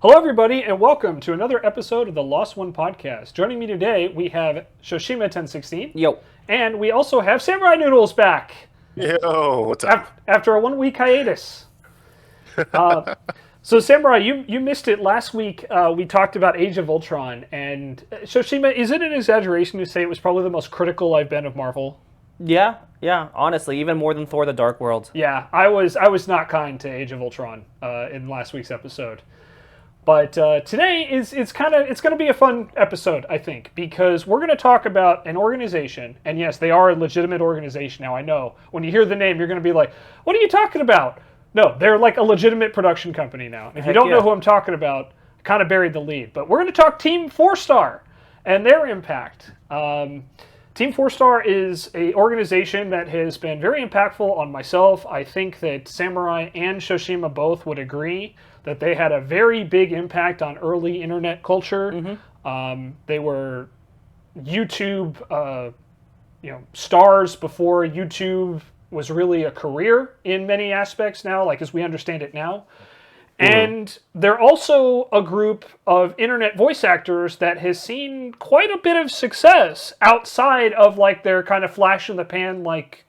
Hello, everybody, and welcome to another episode of the Lost One podcast. Joining me today, we have Shoshima 1016. Yo. And we also have Samurai Noodles back. Yo, what's up? After a 1 week hiatus. So, Samurai, you missed it last week. We talked about Age of Ultron. And, Shoshima, is it an exaggeration to say it was probably the most critical I've been of Marvel? Yeah, honestly, even more than Thor the Dark World. Yeah, I was not kind to Age of Ultron in last week's episode. But today it's going to be a fun episode, I think, because we're going to talk about an organization, and yes, they are a legitimate organization now. I know when you hear the name, you're going to be like, "What are you talking about?" No, they're like a legitimate production company now. If you don't know who I'm talking about, I kind of buried the lead. But we're going to talk Team 4-Star and their impact. Team 4-Star is an organization that has been very impactful on myself. I think that Samurai and Shoshima both would agree that they had a very big impact on early internet culture. Mm-hmm. They were YouTube, stars before YouTube was really a career in many aspects now, like as we understand it now. Mm-hmm. And they're also a group of internet voice actors that has seen quite a bit of success outside of like their kind of flash in the pan like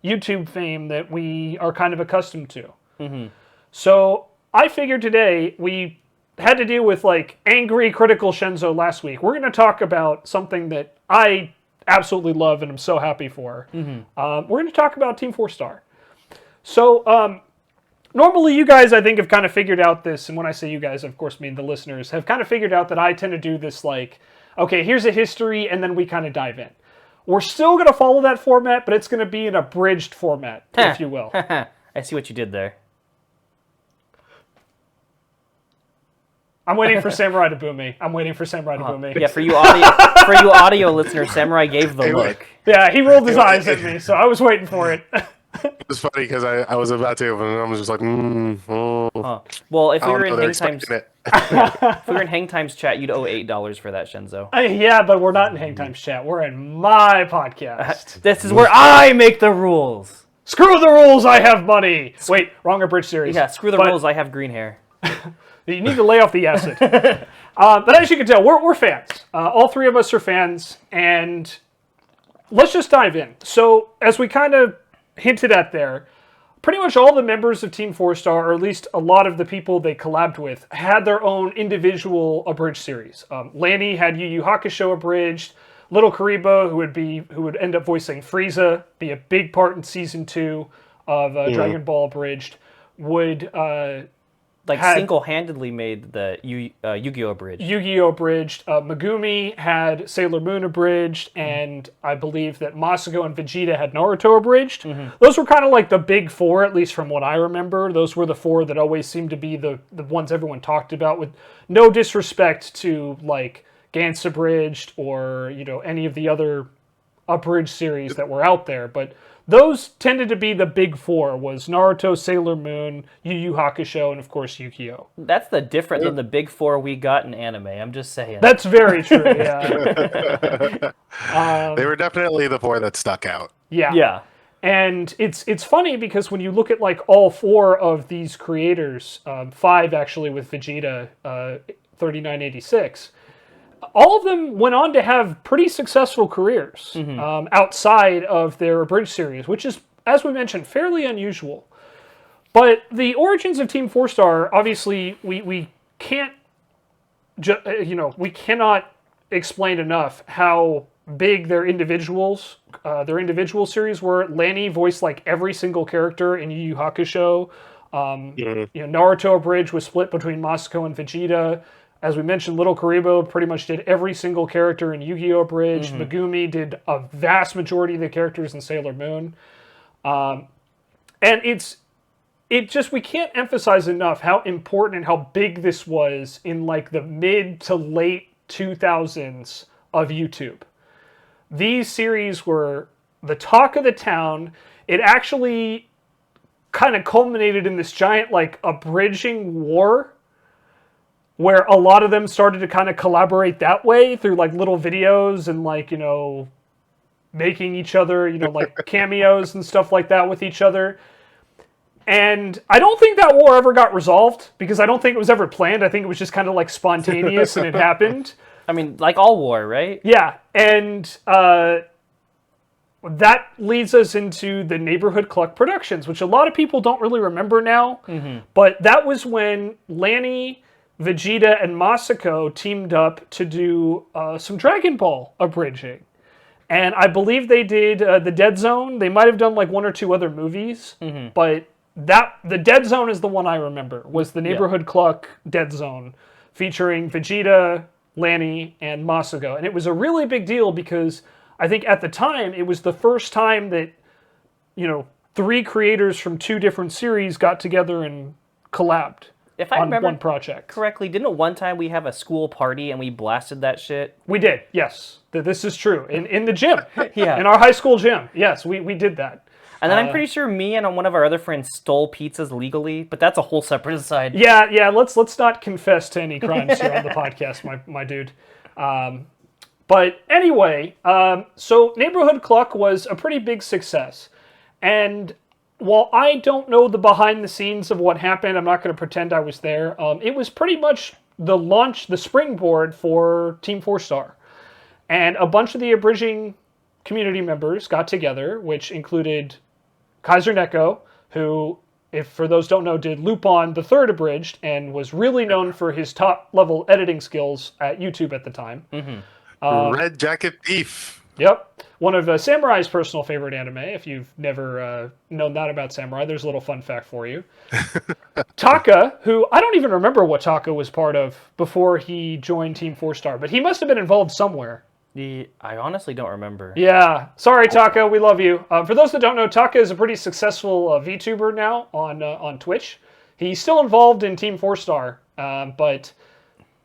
YouTube fame that we are kind of accustomed to. Mm-hmm. So I figured today we had to deal with like angry, critical Shenzo last week. We're going to talk about something that I absolutely love and I'm so happy for. Mm-hmm. We're going to talk about Team 4-Star. So normally you guys, I think, have kind of figured out this, and when I say you guys, of course, mean the listeners, have kind of figured out that I tend to do this like, okay, here's a history, and then we kind of dive in. We're still going to follow that format, but it's going to be an abridged format, if you will. I see what you did there. I'm waiting for Samurai to boo me. Yeah, for you audio listeners, Samurai gave the look. Yeah, he rolled his eyes at me, so I was waiting for it. It was funny because I was about to, and I was just like, Well, if we were in Hang Time's chat, you'd owe $8 for that, Shenzo. Yeah, but we're not in Hang Time's chat. We're in my podcast. This is where I make the rules. Screw the rules, I have money. Wait, wrong abridged series. Yeah, screw the rules, I have green hair. You need to lay off the acid. But as you can tell, we're fans. All three of us are fans, and let's just dive in. So, as we kind of hinted at there, pretty much all the members of Team 4-Star, or at least a lot of the people they collabed with, had their own individual abridged series. Lanny had Yu Yu Hakusho abridged. Little Karibo, who would end up voicing Frieza, be a big part in season 2 of Dragon Ball Abridged, would single-handedly made the Yu-Gi-Oh! Abridged. Yu-Gi-Oh! Abridged. Megumi had Sailor Moon abridged, and I believe that Masako and Vegeta had Naruto abridged. Mm-hmm. Those were kind of like the big four, at least from what I remember. Those were the four that always seemed to be the ones everyone talked about, with no disrespect to like Gantz abridged or any of the other abridged series that were out there, but those tended to be the big four, was Naruto, Sailor Moon, Yu Yu Hakusho, and of course Yu-Gi-Oh! That's different than the big four we got in anime, I'm just saying. That's very true, yeah. They were definitely the four that stuck out. Yeah. And it's funny because when you look at like all four of these creators, 5 actually with Vegeta, 3986, all of them went on to have pretty successful careers outside of their abridged series, which is, as we mentioned, fairly unusual. But the origins of Team 4-Star, obviously, we can't, we cannot explain enough how big their individual series were. Lanny voiced like every single character in Yu Yu Hakusho. Naruto Abridged was split between Masako and Vegeta. As we mentioned, Little Karibo pretty much did every single character in Yu-Gi-Oh! Abridged. Mm-hmm. Megumi did a vast majority of the characters in Sailor Moon. And we can't emphasize enough how important and how big this was in like the mid to late 2000s of YouTube. These series were the talk of the town. It actually kind of culminated in this giant like abridging war, where a lot of them started to kind of collaborate that way through like little videos and like, making each other, like cameos and stuff like that with each other. And I don't think that war ever got resolved because I don't think it was ever planned. I think it was just kind of like spontaneous and it happened. I mean, like all war, right? Yeah, and that leads us into the Neighborhood Cluck Productions, which a lot of people don't really remember now. But that was when Lanny, Vegeta, and Masako teamed up to do some Dragon Ball abridging. And I believe they did the Dead Zone. They might have done like one or two other movies, but the Dead Zone is the one I remember, was the Neighborhood Cluck Dead Zone, featuring Vegeta, Lanny, and Masako. And it was a really big deal because I think at the time, it was the first time that, 3 creators from 2 different series got together and collabed If I on remember one project. correctly, didn't one time we have a school party and we blasted that shit? We did, yes. This is true. In the gym. Yeah. In our high school gym. Yes, we did that. And then I'm pretty sure me and one of our other friends stole pizzas legally, but that's a whole separate aside. Yeah, let's not confess to any crimes here on the podcast, my dude. But anyway, so Neighborhood Cluck was a pretty big success. And while I don't know the behind the scenes of what happened, I'm not going to pretend I was there. It was pretty much the springboard for Team 4-Star. And a bunch of the abridging community members got together, which included Kaiser Neko, who, if for those don't know, did Lupin the Third Abridged and was really known for his top-level editing skills at YouTube at the time. Red Jacket Thief. Yep. One of Samurai's personal favorite anime. If you've never known that about Samurai, there's a little fun fact for you. Taka, who I don't even remember what Taka was part of before he joined Team 4-Star, but he must have been involved somewhere. I honestly don't remember. Yeah. Sorry, Taka. We love you. For those that don't know, Taka is a pretty successful VTuber now on Twitch. He's still involved in Team 4-Star, but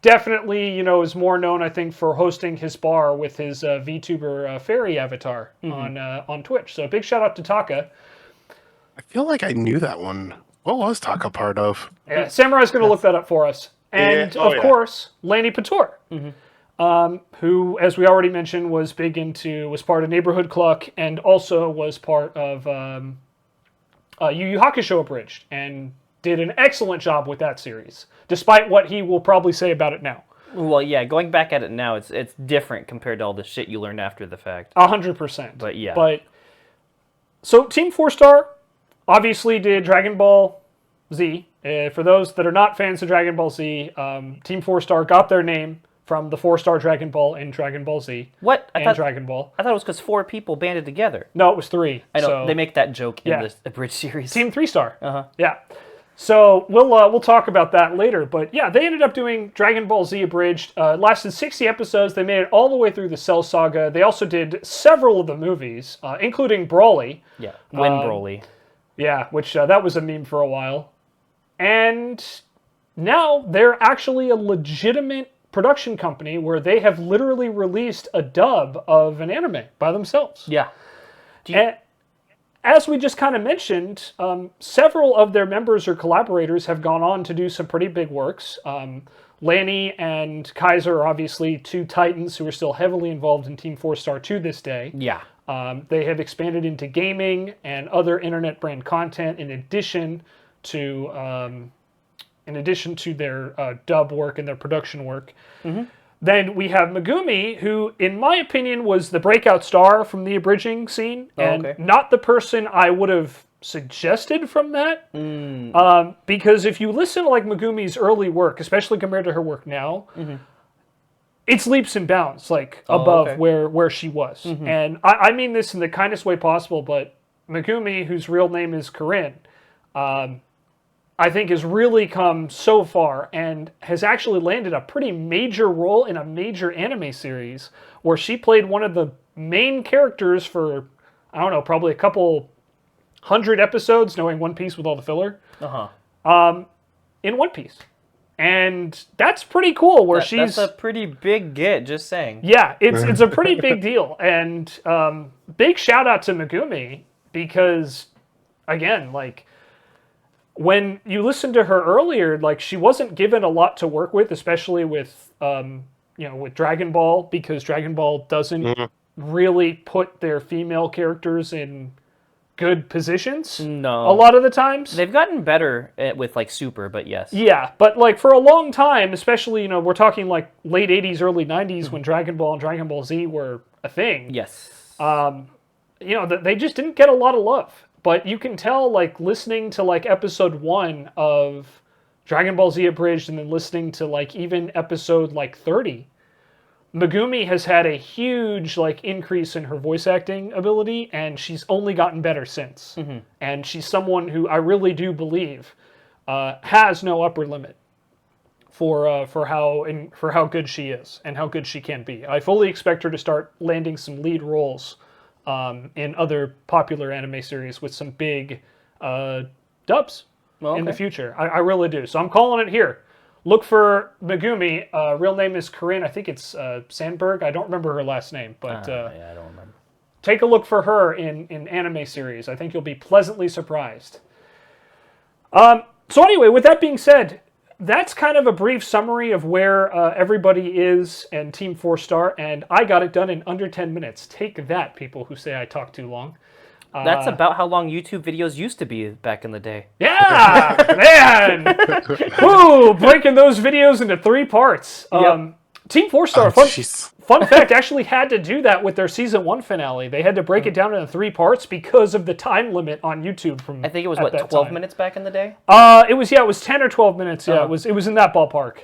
definitely, is more known, I think, for hosting his bar with his VTuber fairy avatar on Twitch. So big shout out to Taka. I feel like I knew that one. What was Taka part of? Yeah, Samurai's going to look that up for us. And, of course, Lanny Pator, who, as we already mentioned, was part of Neighborhood Cluck and also was part of Yu Yu Hakusho Abridged and did an excellent job with that series, despite what he will probably say about it now. Well, yeah, going back at it now, it's different compared to all the shit you learned after the fact. 100%. But yeah. So Team 4-Star obviously did Dragon Ball Z. For those that are not fans of Dragon Ball Z, Team 4-Star got their name from the 4-Star Dragon Ball in Dragon Ball Z. What? Dragon Ball. I thought it was because 4 people banded together. No, it was 3. I know, so, they make that joke in the Abridged series. Team 3-Star. Uh-huh. Yeah. So we'll talk about that later. But yeah, they ended up doing Dragon Ball Z Abridged. It lasted 60 episodes. They made it all the way through the Cell Saga. They also did several of the movies, including Broly. Yeah, Broly. Yeah, which that was a meme for a while. And now they're actually a legitimate production company where they have literally released a dub of an anime by themselves. Yeah. And as we just kind of mentioned, several of their members or collaborators have gone on to do some pretty big works. Lanny and Kaiser are obviously 2 titans who are still heavily involved in Team 4-Star to this day. Yeah. They have expanded into gaming and other internet brand content in addition to their dub work and their production work. Then we have Megumi, who, in my opinion, was the breakout star from the abridging scene, and not the person I would have suggested from that. Because if you listen to like Megumi's early work, especially compared to her work now, it's leaps and bounds, above where she was. And I mean this in the kindest way possible, but Megumi, whose real name is Corinne, I think has really come so far and has actually landed a pretty major role in a major anime series where she played one of the main characters for, I don't know, probably a couple 100 episodes, knowing One Piece with all the filler, in One Piece. And that's pretty cool where That's a pretty big get, just saying. Yeah, it's a pretty big deal. And big shout out to Megumi because, again, when you listen to her earlier, she wasn't given a lot to work with, especially with with Dragon Ball, because Dragon Ball doesn't really put their female characters in good positions. No. A lot of the times. They've gotten better with like Super, but yes. Yeah, but like for a long time, especially, we're talking like late 80s, early 90s when Dragon Ball and Dragon Ball Z were a thing. Yes. They just didn't get a lot of love. But you can tell, like, listening to like episode 1 of Dragon Ball Z Abridged and then listening to like even episode like 30, Megumi has had a huge like increase in her voice acting ability, and she's only gotten better since. And she's someone who I really do believe has no upper limit for how good she is and how good she can be. I fully expect her to start landing some lead roles in other popular anime series with some big dubs in the future. I really do. So I'm calling it here. Look for Megumi. Real name is Corinne. I think it's Sandberg. I don't remember her last name, but yeah, I don't remember. Take a look for her in anime series. I think you'll be pleasantly surprised. So anyway, with that being said, that's kind of a brief summary of where everybody is and Team 4-Star, and I got it done in under 10 minutes. Take that, people who say I talk too long. That's about how long YouTube videos used to be back in the day. Yeah, man! Woo! Breaking those videos into 3 parts. Yep. Team 4-Star, fun fact, actually had to do that with their Season 1 finale. They had to break it down into 3 parts because of the time limit on YouTube. I think it was, 12 minutes back in the day? It was 10 or 12 minutes. Yeah, it was in that ballpark.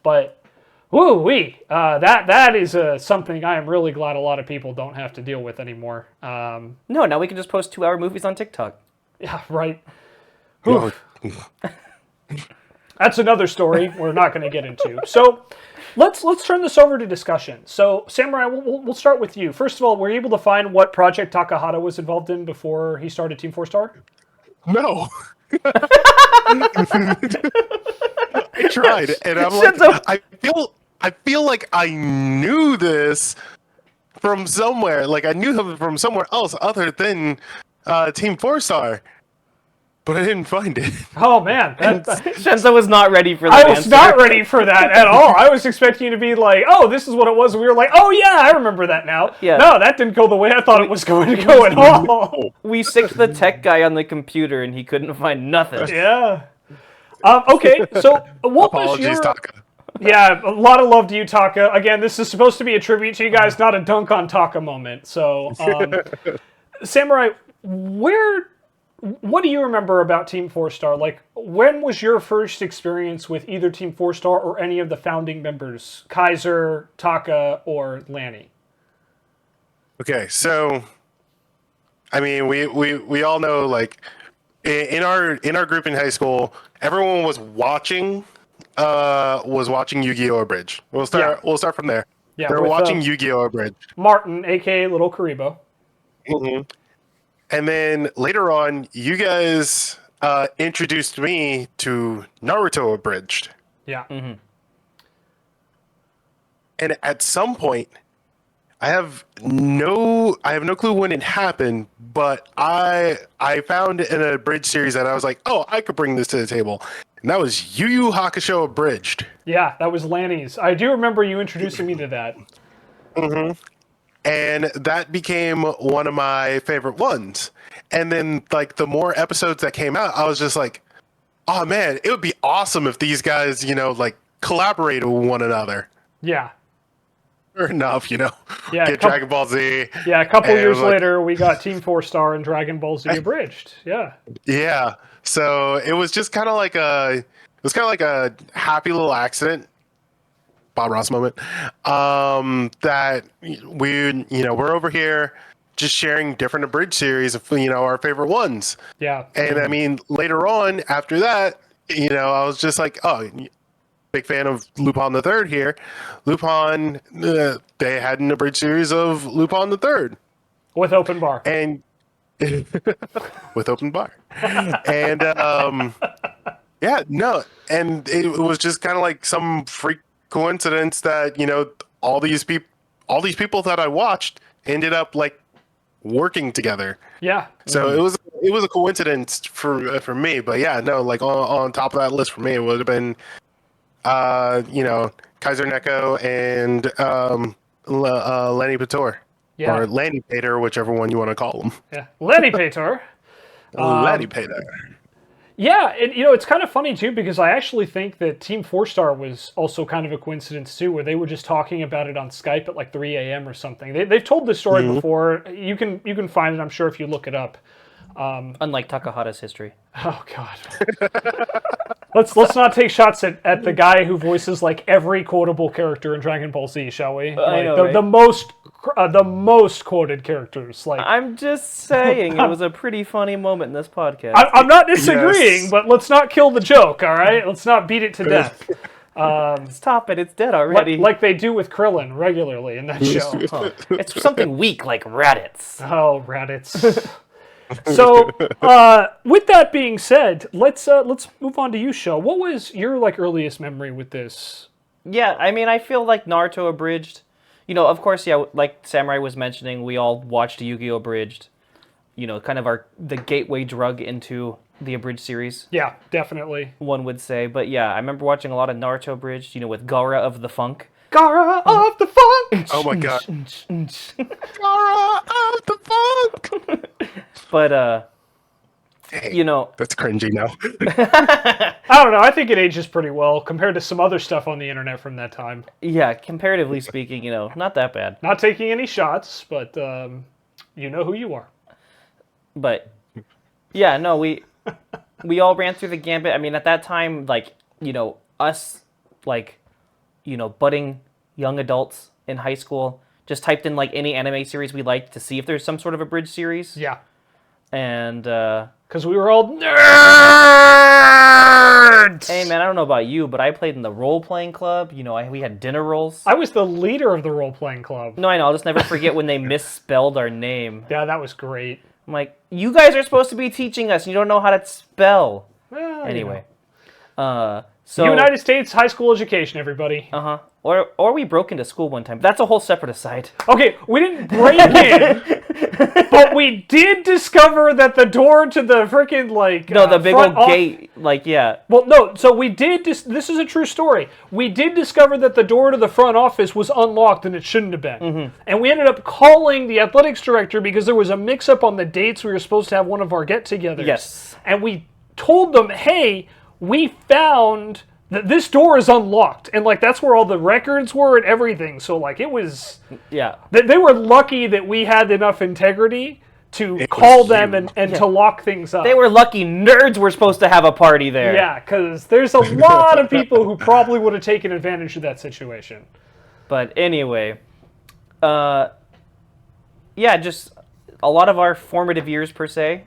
But, woo-wee, that is something I am really glad a lot of people don't have to deal with anymore. No, now we can just post 2-hour movies on TikTok. Yeah, right. That's another story we're not going to get into. So, let's turn this over to discussion. So, Samurai, we'll start with you. First of all, were you able to find what project Takahata was involved in before he started Team 4-Star? No. I tried, and I'm like, I feel like I knew this from somewhere. Like I knew him from somewhere else other than Team 4-Star. But I didn't find it. Oh, man. Shenzo was not ready for that I was not ready for that at all. I was expecting you to be like, oh, this is what it was. And we were like, oh, yeah, I remember that now. Yeah. No, that didn't go the way I thought it was going to go at all. We sicked the tech guy on the computer, and he couldn't find nothing. Yeah. Okay, so what was your... Taka. Yeah, a lot of love to you, Taka. Again, this is supposed to be a tribute to you guys, not a dunk on Taka moment. So, Samurai, what do you remember about Team 4-Star? Like, when was your first experience with either Team 4-Star or any of the founding members? Kaiser, Taka, or Lanny? Okay, so I mean, we all know, like, in our group in high school, everyone was watching Yu-Gi-Oh! Abridged. We'll start from there. Yeah, they were watching Yu-Gi-Oh! Abridged. Martin, aka Little Karibo. Mm-hmm. And then later on, you guys introduced me to Naruto Abridged. Yeah. Mm-hmm. And at some point, I have no clue when it happened, but I found in a Abridged series that I was like, oh, I could bring this to the table. And that was Yu Yu Hakusho Abridged. Yeah, that was Lanny's. I do remember you introducing me to that. Mm-hmm. And that became one of my favorite ones. And then, like, the more episodes that came out, I was just like, oh, man, it would be awesome if these guys, like, collaborated with one another. Yeah. Fair enough, Yeah, get Dragon Ball Z. Yeah, a couple years later, we got Team 4-Star and Dragon Ball Z Abridged. Yeah. Yeah. So it was just kind of like a happy little accident. Bob Ross moment. That we're over here just sharing different Abridged series of, our favorite ones. Yeah. And I mean, later on after that, I was just like, oh, big fan of Lupin the Third here. Lupin, they had an Abridged series of Lupin the Third. With open bar. And with open bar. And yeah, no. And it was just kind of like some freak coincidence that all these people that I watched ended up like working together. Yeah. So it was a coincidence for me, but yeah, no, like on top of that list for me, it would have been Kaiser Neko and Lenny Pator. Yeah. Or Lanny Pater, whichever one you want to call him. Yeah. Lenny Pater. Lanny Pater. Yeah, and it's kind of funny too because I actually think that Team 4-Star was also kind of a coincidence too, where they were just talking about it on Skype at like 3 a.m. or something. They've told this story before. You can find it, I'm sure, if you look it up. Unlike Takahata's history. Oh God. Let's not take shots at the guy who voices like every quotable character in Dragon Ball Z, shall we? I Like, know, the most quoted characters. Like I'm just saying, it was a pretty funny moment in this podcast. I'm not disagreeing, but let's not kill the joke. All right, let's not beat it to death. Stop it! It's dead already. Like they do with Krillin regularly in that show. Huh. It's something weak like Raditz. Oh, Raditz. So, with that being said, let's move on to you, Sho. What was your earliest memory with this? Yeah, I mean, I feel like Naruto Abridged. Of course, yeah, like Samurai was mentioning, we all watched Yu-Gi-Oh! Abridged. Kind of the gateway drug into the Abridged series. Yeah, definitely. One would say, but yeah, I remember watching a lot of Naruto Abridged. With Gaara of the Funk. Gaara of the Funk. Oh my God. Gaara of the Funk. But Dang, that's cringy now. I don't know. I think it ages pretty well compared to some other stuff on the internet from that time. Yeah, comparatively speaking, not that bad. Not taking any shots, but you know who you are. But yeah, no, we all ran through the gambit. I mean, at that time, us, budding young adults in high school, just typed in any anime series we liked to see if there's some sort of Abridged series. Yeah. And because we were all nerds. Hey man, I don't know about you, but I played in the role-playing club. We had dinner rolls. I was the leader of the role-playing club. No, I know. I'll just never forget when they misspelled our name. Yeah, that was great. I'm like, you guys are supposed to be teaching us, and you don't know how to spell. Well, anyway, so United States high school education, everybody. Or we broke into school one time. That's a whole separate aside. Okay, we didn't break in, but we did discover that the door to the freaking the big old gate, yeah. Well, no. So we did. This is a true story. We did discover that the door to the front office was unlocked and it shouldn't have been. And we ended up calling the athletics director because there was a mix-up on the dates we were supposed to have one of our get-togethers. Yes. And we told them, hey, we found that this door is unlocked, and that's where all the records were and everything. So it was, yeah. They were lucky that we had enough integrity to call them and to lock things up. They were lucky nerds were supposed to have a party there. Yeah, because there's a lot of people who probably would have taken advantage of that situation. But anyway, yeah, just a lot of our formative years per se,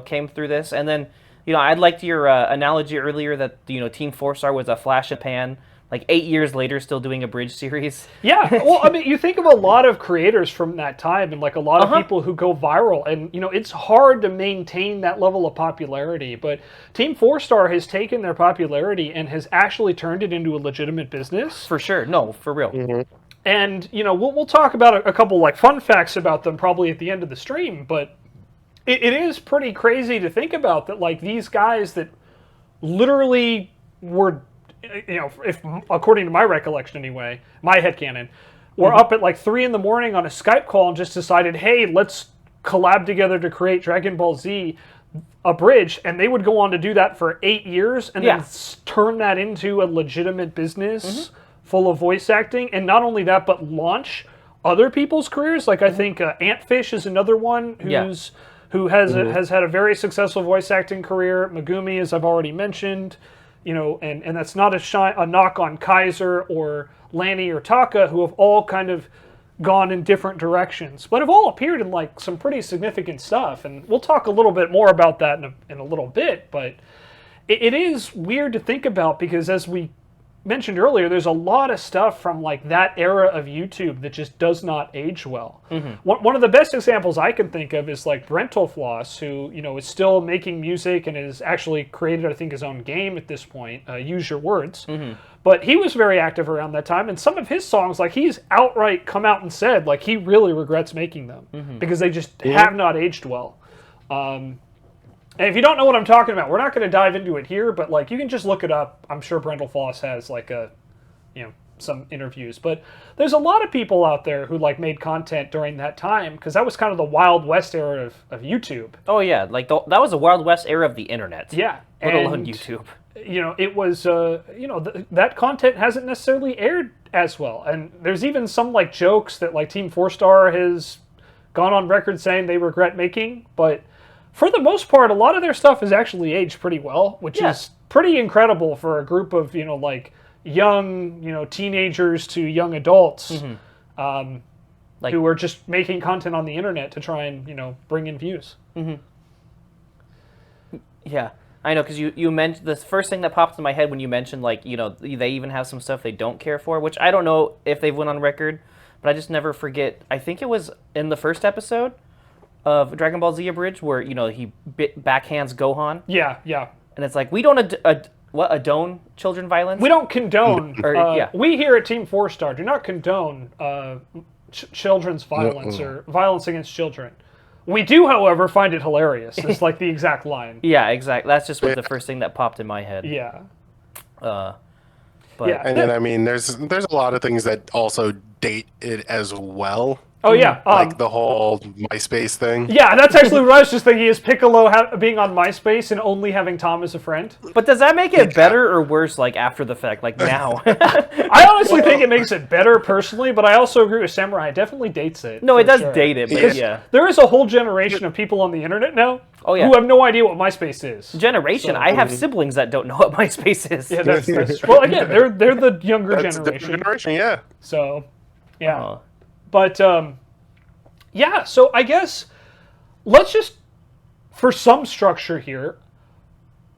came through this, and then. I liked your analogy earlier that, Team 4-Star was a flash in the pan, 8 years later still doing a Abridged series. Yeah, well, I mean, you think of a lot of creators from that time and, a lot of people who go viral, and, it's hard to maintain that level of popularity, but Team 4-Star has taken their popularity and has actually turned it into a legitimate business. For sure. No, for real. Mm-hmm. And, we'll talk about a couple, fun facts about them probably at the end of the stream, but it is pretty crazy to think about that, these guys that literally were, if according to my recollection anyway, my headcanon, were up at 3 in the morning on a Skype call and just decided, hey, let's collab together to create Dragon Ball Z Abridged, and they would go on to do that for 8 years and then turn that into a legitimate business full of voice acting, and not only that, but launch other people's careers. I think Antfish is another one who has had a very successful voice acting career. Megumi, as I've already mentioned, and that's not a knock on Kaiser or Lanny or Taka, who have all kind of gone in different directions, but have all appeared in some pretty significant stuff. And we'll talk a little bit more about that in a little bit. But it is weird to think about because, as we mentioned earlier, there's a lot of stuff from that era of YouTube that just does not age well. One of the best examples I can think of is Brentalfloss, who is still making music and has actually created, I think, his own game at this point. Use Your Words. But he was very active around that time, and some of his songs, he's outright come out and said he really regrets making them because they just have not aged well. And if you don't know what I'm talking about, we're not going to dive into it here, but you can just look it up. I'm sure Brentalfloss has a some interviews. But there's a lot of people out there who like made content during that time because that was kind of the Wild West era of YouTube. Oh yeah, like that was the Wild West era of the internet. Yeah, let alone YouTube. You know, it was that content hasn't necessarily aired as well, and there's even some like jokes that like Team 4-Star has gone on record saying they regret making, but for the most part, a lot of their stuff has actually aged pretty well, which is pretty incredible for a group of like young teenagers to young adults who are just making content on the internet to try and bring in views. Yeah. I know, because you mentioned, the first thing that popped in my head when you mentioned, like, they even have some stuff they don't care for, which I don't know if they've went on record, but I just never forget. I think it was in the first episode of Dragon Ball Z Abridged where, he backhands Gohan. Yeah. And it's like, we don't adone children violence? We don't condone. Yeah. We here at Team 4-Star do not condone children's violence or violence against children. We do, however, find it hilarious. It's like the exact line. Yeah, exactly. That's just what the first thing that popped in my head. Yeah. But Yeah. And then I mean, there's a lot of things that also date it as well. Oh, yeah. Like the whole MySpace thing. Yeah, that's actually what I was just thinking, is Piccolo being on MySpace and only having Tom as a friend. But does that make it better or worse, like, after the fact, like, now? I honestly think it makes it better, personally, but I also agree with Samurai. It definitely dates it. No, it does sure. date it, but yeah. There is a whole generation of people on the internet now who have no idea what MySpace is. Generation? I have siblings that don't know what MySpace is. Yeah, that's well, again, they're the younger That's generation. the generation, yeah. So, yeah. But, yeah, so I guess let's just, for some structure here,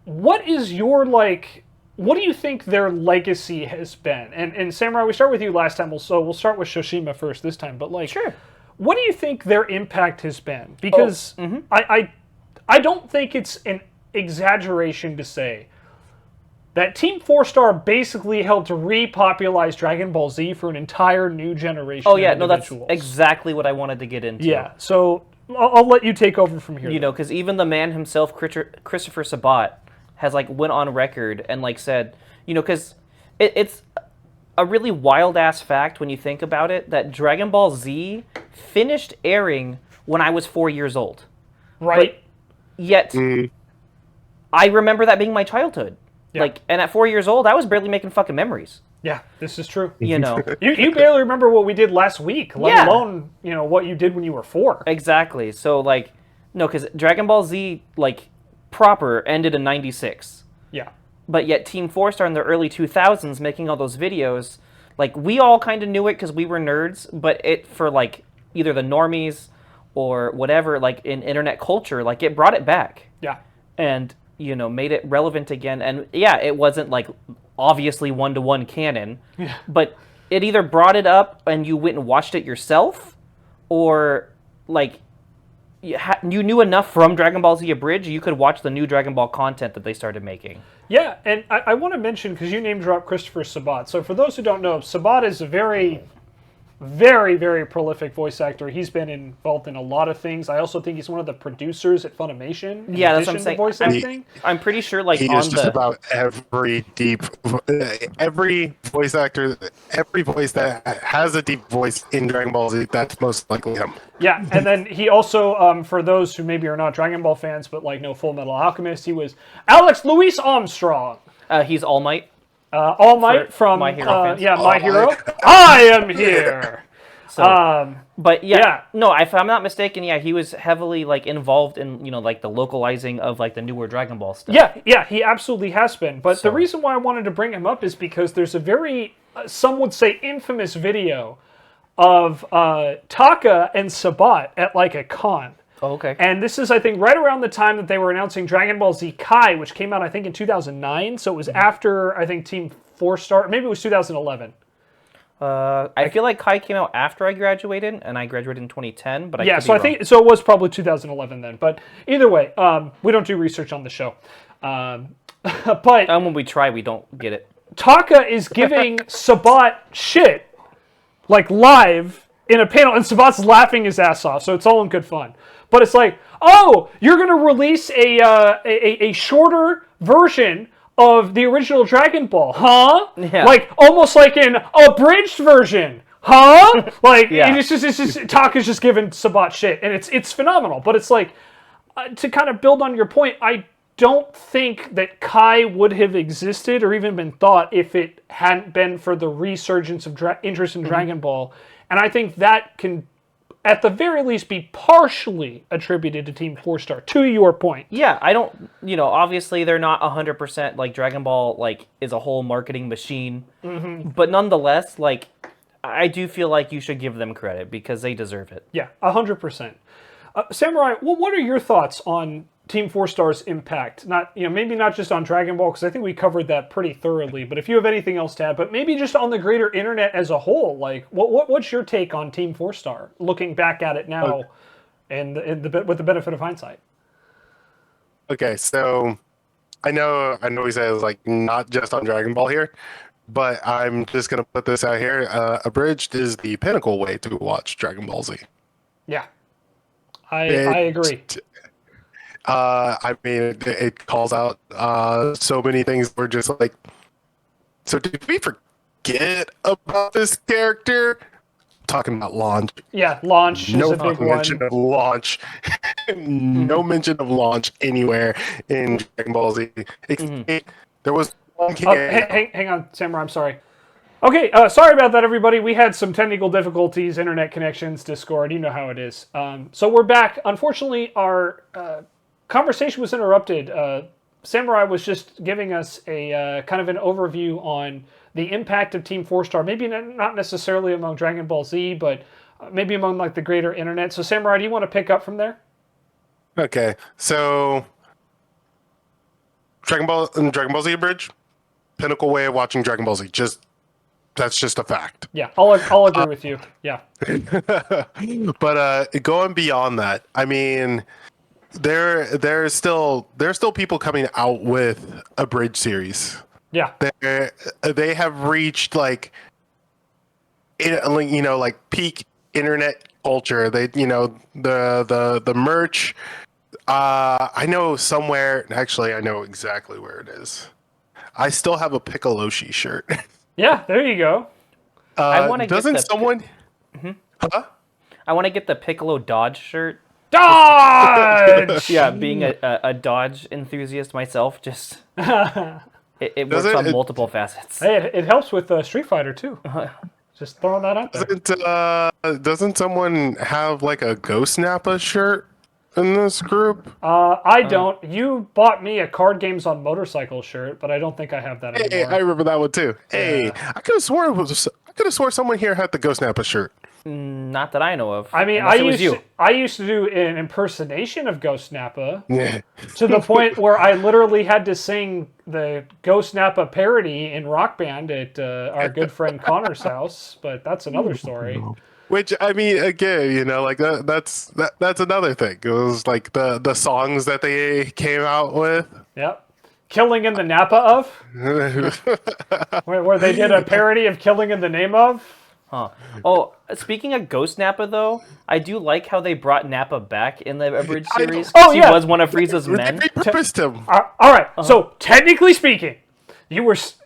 what is your, like, what do you think their legacy has been? And Samurai, we start with you last time, so we'll start with Shoshima first this time, but, like, Sure. What do you think their impact has been? Because I don't think it's an exaggeration to say that Team 4-Star basically helped repopularize Dragon Ball Z for an entire new generation of individuals. That's exactly what I wanted to get into. Yeah, so I'll let you take over from here. Because even the man himself, Christopher Sabat, has, like, went on record and, like, said, because it's a really wild-ass fact when you think about it, that Dragon Ball Z finished airing when I was 4 years old. Right. But yet, I remember that being my childhood. Yeah. Like, and at 4 years old, I was barely making fucking memories. Yeah, this is true. You barely remember what we did last week, let alone, what you did when you were 4. Exactly. So, like, no, because Dragon Ball Z, like, proper ended in 96. Yeah. But yet Team 4-Star in the early 2000s making all those videos, like, we all kind of knew it because we were nerds, but it, for, like, either the normies or whatever, like, in internet culture, like, it brought it back. Yeah. And made it relevant again. And yeah, it wasn't like obviously one-to-one canon, but it either brought it up and you went and watched it yourself, or like you knew enough from Dragon Ball Z Abridged, you could watch the new Dragon Ball content that they started making. Yeah, and I want to mention, because you name dropped Christopher Sabat. So for those who don't know, Sabat is a very, very, very prolific voice actor. He's been involved in a lot of things. I also think he's one of the producers at Funimation. Yeah, that's what I'm saying. Voice acting. I'm pretty sure, like, He is just about every voice actor, every voice that has a deep voice in Dragon Ball Z, that's most likely him. Yeah, and then he also, for those who maybe are not Dragon Ball fans, but like know Full Metal Alchemist, he was Alex Louis Armstrong. He's All Might. All Might from My Hero fans. My Hero. I am here. So, but no, if I'm not mistaken, he was heavily like involved in like the localizing of like the newer Dragon Ball stuff. Yeah, he absolutely has been. But the reason why I wanted to bring him up is because there's a very, some would say, infamous video of Taka and Sabat at like a con. Oh, okay. And this is, I think, right around the time that they were announcing Dragon Ball Z Kai, which came out, I think, in 2009. So it was after, I think, Team 4-Star. Maybe it was 2011. I feel like Kai came out after I graduated, and I graduated in 2010. But I think so. It was probably 2011 then. But either way, we don't do research on the show. But when we try, we don't get it. Taka is giving Sabat shit, like live in a panel, and Sabat's laughing his ass off. So it's all in good fun. But it's like, oh, you're going to release a shorter version of the original Dragon Ball, huh? Yeah. Like, almost like an abridged version, huh? Like, Yeah. it's just Talk is just giving Sabat shit, and it's phenomenal. But it's like, to kind of build on your point, I don't think that Kai would have existed or even been thought if it hadn't been for the resurgence of interest in Dragon Ball. And I think that can, at the very least, be partially attributed to Team 4-Star, to your point. Yeah, I don't, obviously they're not 100% like Dragon Ball, like, is a whole marketing machine. But nonetheless, like, I do feel like you should give them credit because they deserve it. Yeah, 100%. Samurai, what are your thoughts on Team 4-Star's impact? Not, maybe not just on Dragon Ball, because I think we covered that pretty thoroughly, but if you have anything else to add, but maybe just on the greater internet as a whole, like, what's your take on Team 4-Star, looking back at it now, and with the benefit of hindsight? Okay, so I know he says like not just on Dragon Ball here, but I'm just gonna put this out here. Abridged is the pinnacle way to watch Dragon Ball Z. Yeah, I agree. I mean, it calls out so many things. We're just like, so did we forget about this character? Talking about Launch. Yeah, Launch is No a big mention one. of Launch. No mention of Launch anywhere in Dragon Ball Z. There was one Hang on, Samurai, I'm sorry. Okay, sorry about that, everybody. We had some technical difficulties, internet connections, Discord, you know how it is. So we're back. Unfortunately, our conversation was interrupted. Samurai was just giving us a kind of an overview on the impact of Team 4-Star, maybe not necessarily among Dragon Ball Z, but maybe among like the greater internet. So Samurai, do you want to pick up from there? Okay, so Dragon Ball Z Abridged, pinnacle way of watching Dragon Ball Z. That's just a fact. Yeah, I'll agree with you. Yeah. But going beyond that, I mean, there's still people coming out with a bridge series. Yeah. They have reached like peak internet culture. They the merch. I know somewhere. Actually, I know exactly where it is. I still have a Piccoloshi shirt. Yeah, there you go. I want to doesn't get the someone? Huh? I want to get the Piccolo Dodge shirt. Dodge! Yeah, being a Dodge enthusiast myself, just it works on multiple facets. Hey, it helps with Street Fighter too. Just throwing that out there. Doesn't someone have like a Ghost Nappa shirt in this group? I don't. You bought me a Card Games on Motorcycle shirt, but I don't think I have that anymore. Hey, I remember that one too. Hey, Yeah. I could have sworn someone here had the Ghost Nappa shirt. Not that I know of. I mean, I used to do an impersonation of Ghost Nappa Yeah. to the point where I literally had to sing the Ghost Nappa parody in Rock Band at our good friend Connor's house, but that's another story. Which, I mean, again, like that's another thing. It was like the songs that they came out with. Yep. Killing in the Nappa of? where they did a parody of Killing in the Name of? Huh. Oh, speaking of Ghost Nappa, though, I do like how they brought Nappa back in the Abridged series. Oh, He yeah. was one of Frieza's men. They repurposed him. All right. So technically speaking, you wished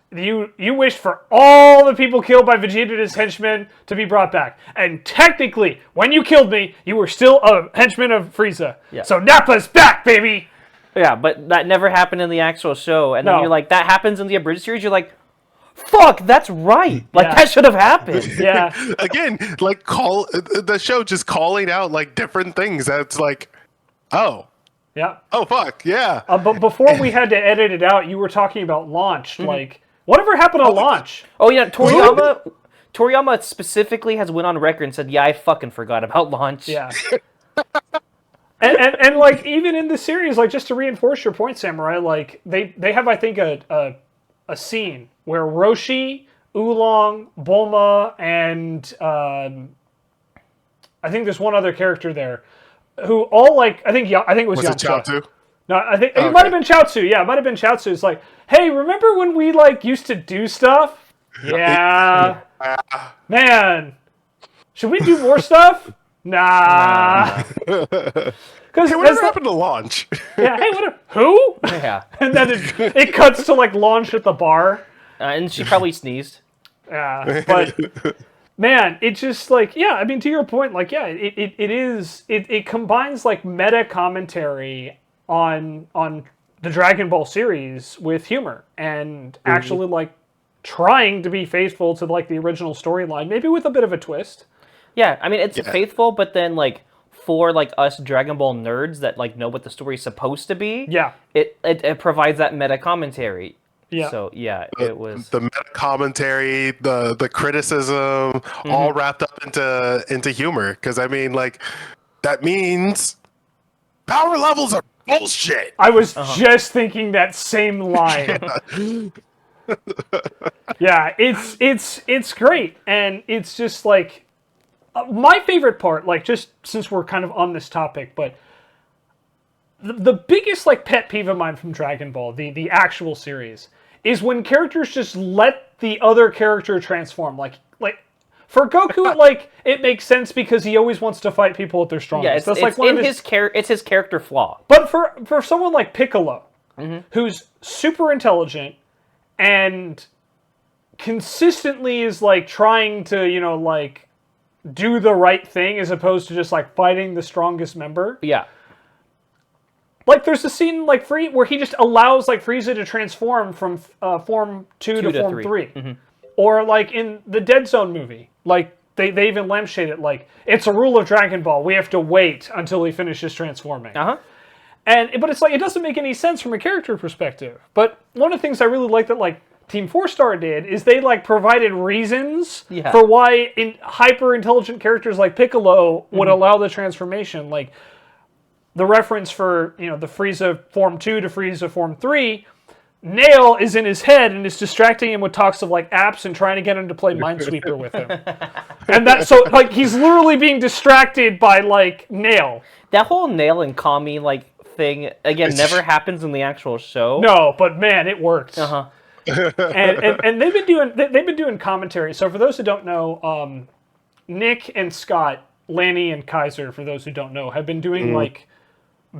for all the people killed by Vegeta and his henchmen to be brought back, and technically, when you killed me, you were still a henchman of Frieza. Yeah. So Nappa's back, baby. Yeah, but that never happened in the actual show. And then No. you're like, that happens in the Abridged series. You're like, fuck, that's right. Like, Yeah. that should have happened. Yeah. Again, like the show just calling out like different things. That's like, oh fuck, yeah. But before we had to edit it out, you were talking about Launch. Like, whatever happened to Launch? Oh, yeah, Toriyama specifically has went on record and said, yeah, I fucking forgot about Launch. Yeah. And like, even in the series, like, just to reinforce your point, Samurai, like, they have, I think, a scene where Roshi, Oolong, Bulma, and I think there's one other character there who all, like, I think it was Yamcha. It Chaozu? No, I think it might have been Chaozu. Yeah, it might have been Chaozu. It's like, hey, remember when we, like, used to do stuff? Yeah. Man. Should we do more stuff? Nah. Because Because Hey, whatever happened to launch? yeah, hey, who? Yeah. And then it cuts to like launch at the bar. And she probably sneezed. Yeah, but man, it's just like, yeah, I mean, to your point, like, yeah, it combines like meta commentary on the Dragon Ball series with humor and actually like trying to be faithful to like the original storyline, maybe with a bit of a twist. Yeah, I mean, it's faithful, but then, like, for, like, us Dragon Ball nerds that, like, know what the story's supposed to be, Yeah. it provides that meta commentary. Yeah. So, yeah, it was... The meta commentary, the criticism, all wrapped up into humor. Because, I mean, like, that means power levels are bullshit. I was just thinking that same line. Yeah, it's great, and it's just like my favorite part. Like, just since we're kind of on this topic, but the biggest like pet peeve of mine from Dragon Ball, the actual series, is when characters just let the other character transform. Like for Goku, it makes sense because he always wants to fight people at their strongest. Yeah, it's his character flaw. But for someone like Piccolo, who's super intelligent and consistently is like trying to, like do the right thing as opposed to just like fighting the strongest member. Yeah. Like there's a scene like where he just allows like Frieza to transform from form 2 to form 3. Or like in the Dead Zone movie, like they even lampshade it like it's a rule of Dragon Ball. We have to wait until he finishes transforming. But it's like it doesn't make any sense from a character perspective. But one of the things I really like that like Team 4-Star did is they like provided reasons for why hyper intelligent characters like Piccolo would allow the transformation. Like the reference for the Frieza form 2 to Frieza form 3. Nail is in his head and is distracting him with talks of like apps and trying to get him to play Minesweeper with him. And that so like he's literally being distracted by like Nail. That whole Nail and Kami like thing again never happens in the actual show. No, but man, it worked. and they've been doing commentary. So for those who don't know, Nick and Scott, Lanny and Kaiser, for those who don't know, have been doing like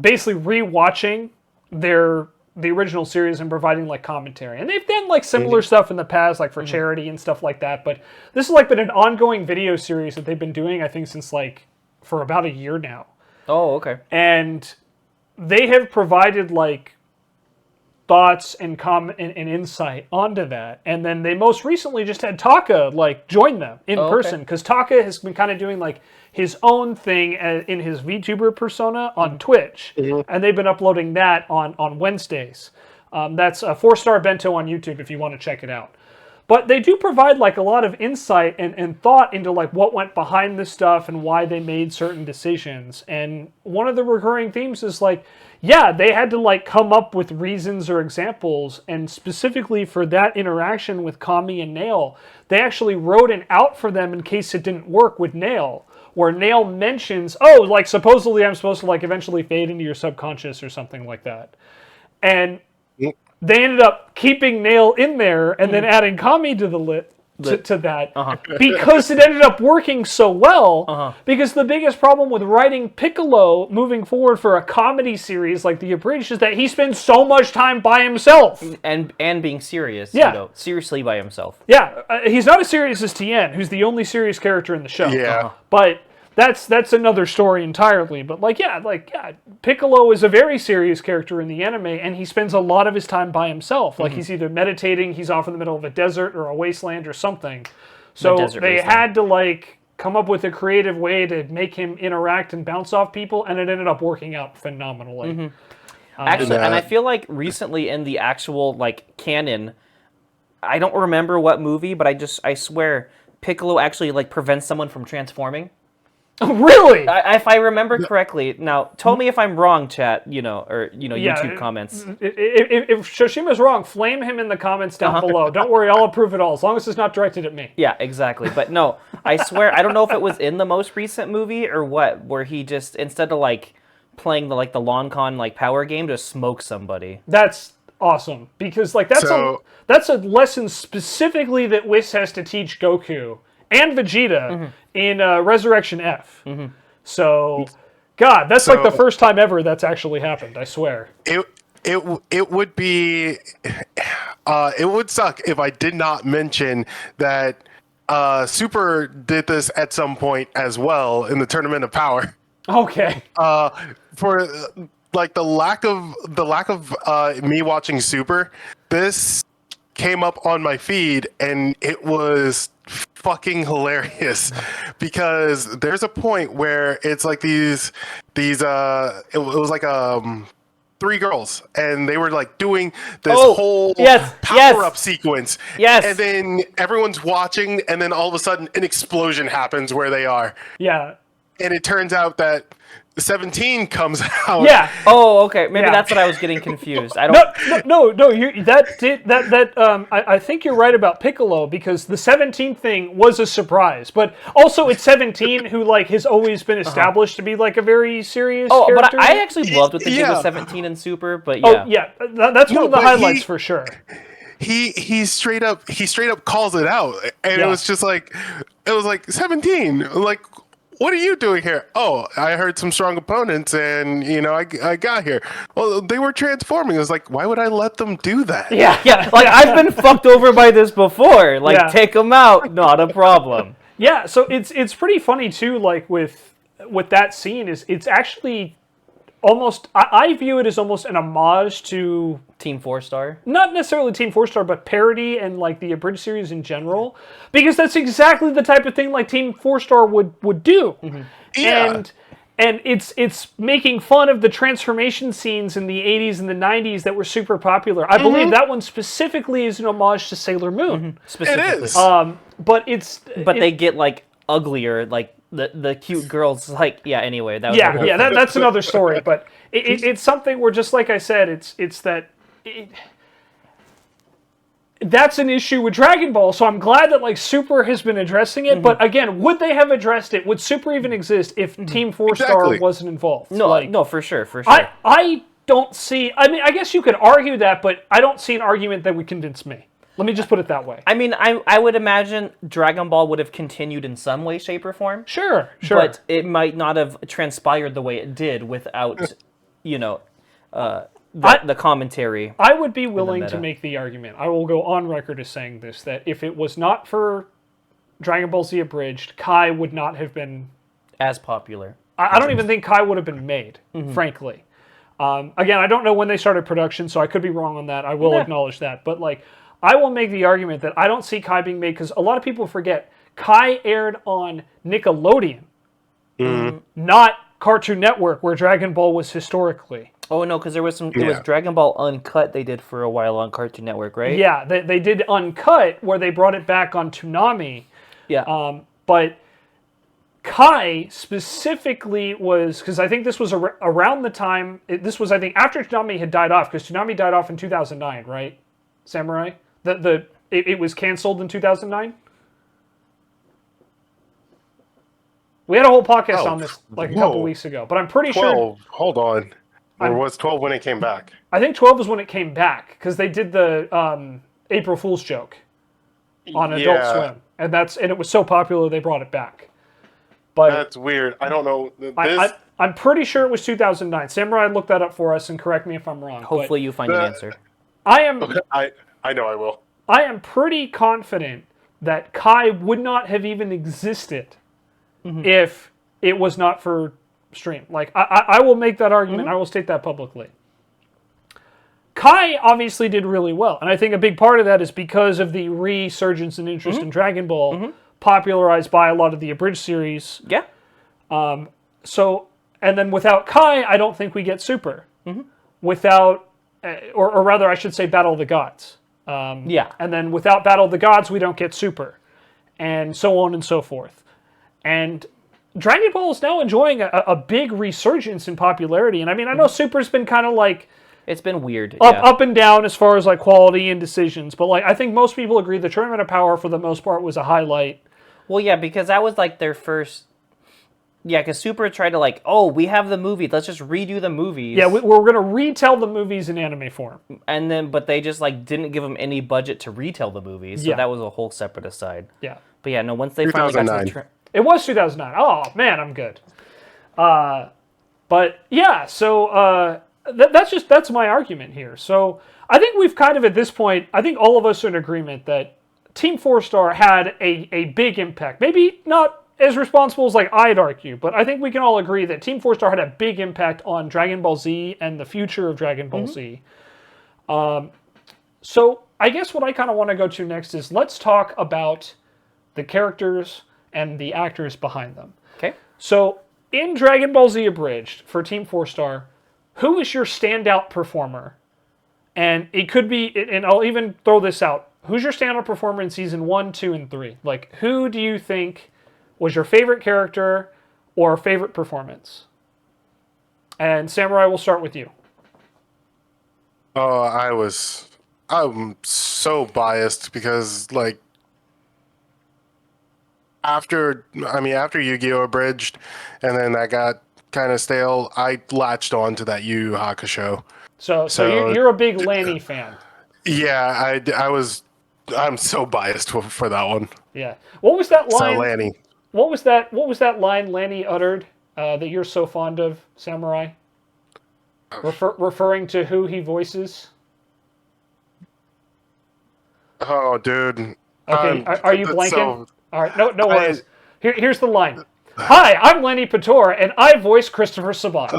basically rewatching the original series and providing like commentary. And they've done like similar stuff in the past, like for charity and stuff like that. But this has like been an ongoing video series that they've been doing, I think, since like for about a year now. Oh, okay. And they have provided like thoughts and and insight onto that. And then they most recently just had Taka like join them in person because Taka has been kind of doing like his own thing in his VTuber persona on Twitch, and they've been uploading that on Wednesdays. That's a 4-Star Bento on YouTube if you want to check it out. But they do provide like a lot of insight and thought into like what went behind this stuff and why they made certain decisions. And one of the recurring themes is like, yeah, they had to like come up with reasons or examples, and specifically for that interaction with Kami and Nail, they actually wrote an out for them in case it didn't work with Nail, where Nail mentions, oh, like supposedly I'm supposed to like eventually fade into your subconscious or something like that. And they ended up keeping Nail in there and then adding Kami to to that because it ended up working so well. Because the biggest problem with writing Piccolo moving forward for a comedy series like The Abridged is that he spends so much time by himself and being serious. Seriously by himself. Yeah, he's not as serious as Tien, who's the only serious character in the show. Yeah, but that's another story entirely. But Piccolo is a very serious character in the anime, and he spends a lot of his time by himself. Like he's either meditating, he's off in the middle of a desert or a wasteland or something. So they had to like come up with a creative way to make him interact and bounce off people, and it ended up working out phenomenally. Actually, and I feel like recently in the actual like canon, I don't remember what movie, but I swear Piccolo actually like prevents someone from transforming. Really? If I remember correctly. Now, tell me if I'm wrong, chat, YouTube comments. If Shoshima's wrong, flame him in the comments down below. Don't worry, I'll approve it all, as long as it's not directed at me. Yeah, exactly. But no, I swear, I don't know if it was in the most recent movie or what, where he just, instead of like playing the Loncon like power game, just smoke somebody. That's awesome, because like that's a lesson specifically that Whis has to teach Goku and Vegeta in Resurrection F. So God, that's like the So- first time ever that's actually happened. I swear. It would be it would suck if I did not mention that Super did this at some point as well in the Tournament of Power. Okay. For like the lack of me watching Super, this came up on my feed and it was fucking hilarious because there's a point where it's like these it was like three girls and they were like doing this whole power up sequence. Yes. And then everyone's watching and then all of a sudden an explosion happens where they are. Yeah. And it turns out that 17 comes out. Yeah. Oh, okay. Maybe Yeah. that's what I was getting confused. I don't. No. I think you're right about Piccolo because the 17 thing was a surprise, but also it's 17 who like has always been established to be like a very serious. Oh, character. but I actually loved what they did Yeah. with 17 and Super. But yeah. Oh yeah, that's one of the but highlights for sure. He straight up calls it out, and Yeah. it was like 17, like, what are you doing here? Oh, I heard some strong opponents, and I got here. Well, they were transforming. I was like, why would I let them do that? Yeah. Yeah, like I've been fucked over by this before. Like, Yeah. take them out, not a problem. Yeah, so it's pretty funny too. Like with that scene, it's actually almost I view it as almost an homage to Team 4-Star. not necessarily Team 4-Star, but parody and like the Abridged series in general, because that's exactly the type of thing like Team 4-Star would do. Yeah. And it's making fun of the transformation scenes in the 80s and the 90s that were super popular. I believe that one specifically is an homage to Sailor Moon. Specifically. It is. But They get like uglier, like the cute girls. Like, yeah. Anyway, that was that's another story. But it's something where, just like I said, it's that. That's an issue with Dragon Ball, so I'm glad that like Super has been addressing it. But again, would they have addressed it? Would Super even exist if Team 4-Star Exactly. wasn't involved? no, for sure. I don't see. I mean, I guess you could argue that, but I don't see an argument that would convince me. Let me just put it that way. I mean, I would imagine Dragon Ball would have continued in some way, shape, or form. Sure. But it might not have transpired the way it did without, the commentary. I would be willing to meta. make the argument. I will go on record as saying this: that if it was not for Dragon Ball Z Abridged, Kai would not have been As popular. I don't even think Kai would have been made, frankly. Again, I don't know when they started production, so I could be wrong on that. I will acknowledge that. But like, I will make the argument that I don't see Kai being made because a lot of people forget Kai aired on Nickelodeon, not Cartoon Network, where Dragon Ball was historically. Oh no, because there was some. It was Dragon Ball Uncut they did for a while on Cartoon Network, right? Yeah, they did Uncut, where they brought it back on Toonami. Yeah. But Kai specifically was, because I think this was around the time, this was, I think, after Toonami had died off, because Toonami died off in 2009, right? Samurai? It was canceled in 2009? We had a whole podcast on this like a couple weeks ago, but I'm pretty 12. sure... Hold on. Or was 12 when it came back? I think 12 was when it came back, because they did the April Fool's joke on Adult Swim. And it was so popular they brought it back. But That's weird. I don't know. I'm pretty sure it was 2009. Samurai, look that up for us and correct me if I'm wrong. Hopefully you find an answer. I am I know I will. I am pretty confident that Kai would not have even existed if it was not for Stream. Like, I will make that argument. I will state that publicly. Kai obviously did really well, and I think a big part of that is because of the resurgence in interest in Dragon Ball, popularized by a lot of the Abridged series. Yeah. So, and then without Kai, I don't think we get Super. Without, or rather, I should say Battle of the Gods. Yeah. And then without Battle of the Gods, we don't get Super. And so on and so forth. And Dragon Ball is now enjoying a big resurgence in popularity. And I mean, I know Super's been kind of like... It's been weird. Up and down as far as like quality and decisions. But like, I think most people agree the Tournament of Power, for the most part, was a highlight. Well, yeah, because that was like their first... Yeah, because Super tried to like, oh, we have the movie, let's just redo the movies. Yeah, we're going to retell the movies in anime form. And then, but they just like didn't give them any budget to retell the movies, so that was a whole separate aside. Yeah. But yeah, no, once they finally got to 2009. It was 2009. Oh, man, I'm good. But yeah, so that's my argument here. So I think we've kind of at this point, I think all of us are in agreement that Team 4-Star had a big impact. Maybe not as responsible as like I'd argue, but I think we can all agree that Team 4-Star had a big impact on Dragon Ball Z and the future of Dragon Ball Z. So I guess what I kind of want to go to next is let's talk about the characters and the actors behind them. Okay. So in Dragon Ball Z Abridged for Team 4-Star, who is your standout performer? And it could be, and I'll even throw this out. Who's your standout performer in season 1, 2, and 3? Like, who do you think was your favorite character or favorite performance? And Samurai, we'll start with you. Oh, I'm so biased because like after Yu-Gi-Oh! Abridged, and then that got kind of stale, I latched on to that Yu Yu Hakusho. So you're a big Lanny fan. Yeah, I'm so biased for that one. Yeah. What was that line? So Lanny. What was that line Lanny uttered that you're so fond of, Samurai? Referring to who he voices? Oh, dude. Okay, are you blanking? So, all right, no worries. Here's the line. Hi, I'm Lenny Pator, and I voice Christopher Sabat.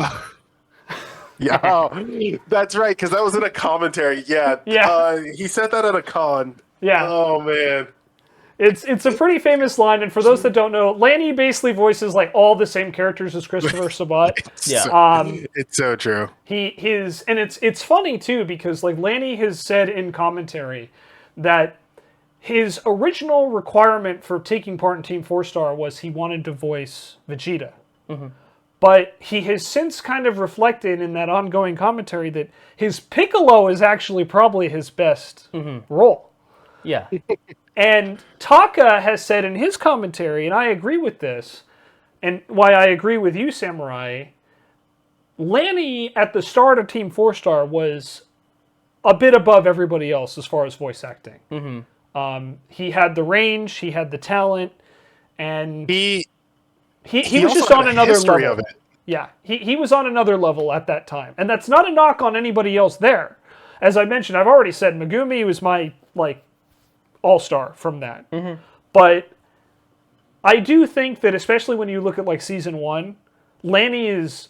Yeah, oh, that's right, because that was in a commentary. Yeah, Yeah. He said that at a con. Yeah. Oh man. It's a pretty famous line, and for those that don't know, Lanny basically voices like all the same characters as Christopher Sabat. It's so true. And it's funny too because like Lanny has said in commentary that his original requirement for taking part in Team 4-Star was he wanted to voice Vegeta. Mm-hmm. But he has since kind of reflected in that ongoing commentary that his Piccolo is actually probably his best role. Yeah. And Taka has said in his commentary, and I agree with this, and why I agree with you, Samurai, Lanny at the start of Team 4-Star was a bit above everybody else as far as voice acting. Mm-hmm. He had the range, he had the talent, and he was just on another level. Of it. Yeah, he was on another level at that time. And that's not a knock on anybody else there. As I mentioned, I've already said Megumi was my, like, all-star from that. Mm-hmm. But I do think that, especially when you look at, like, Season 1, Lanny is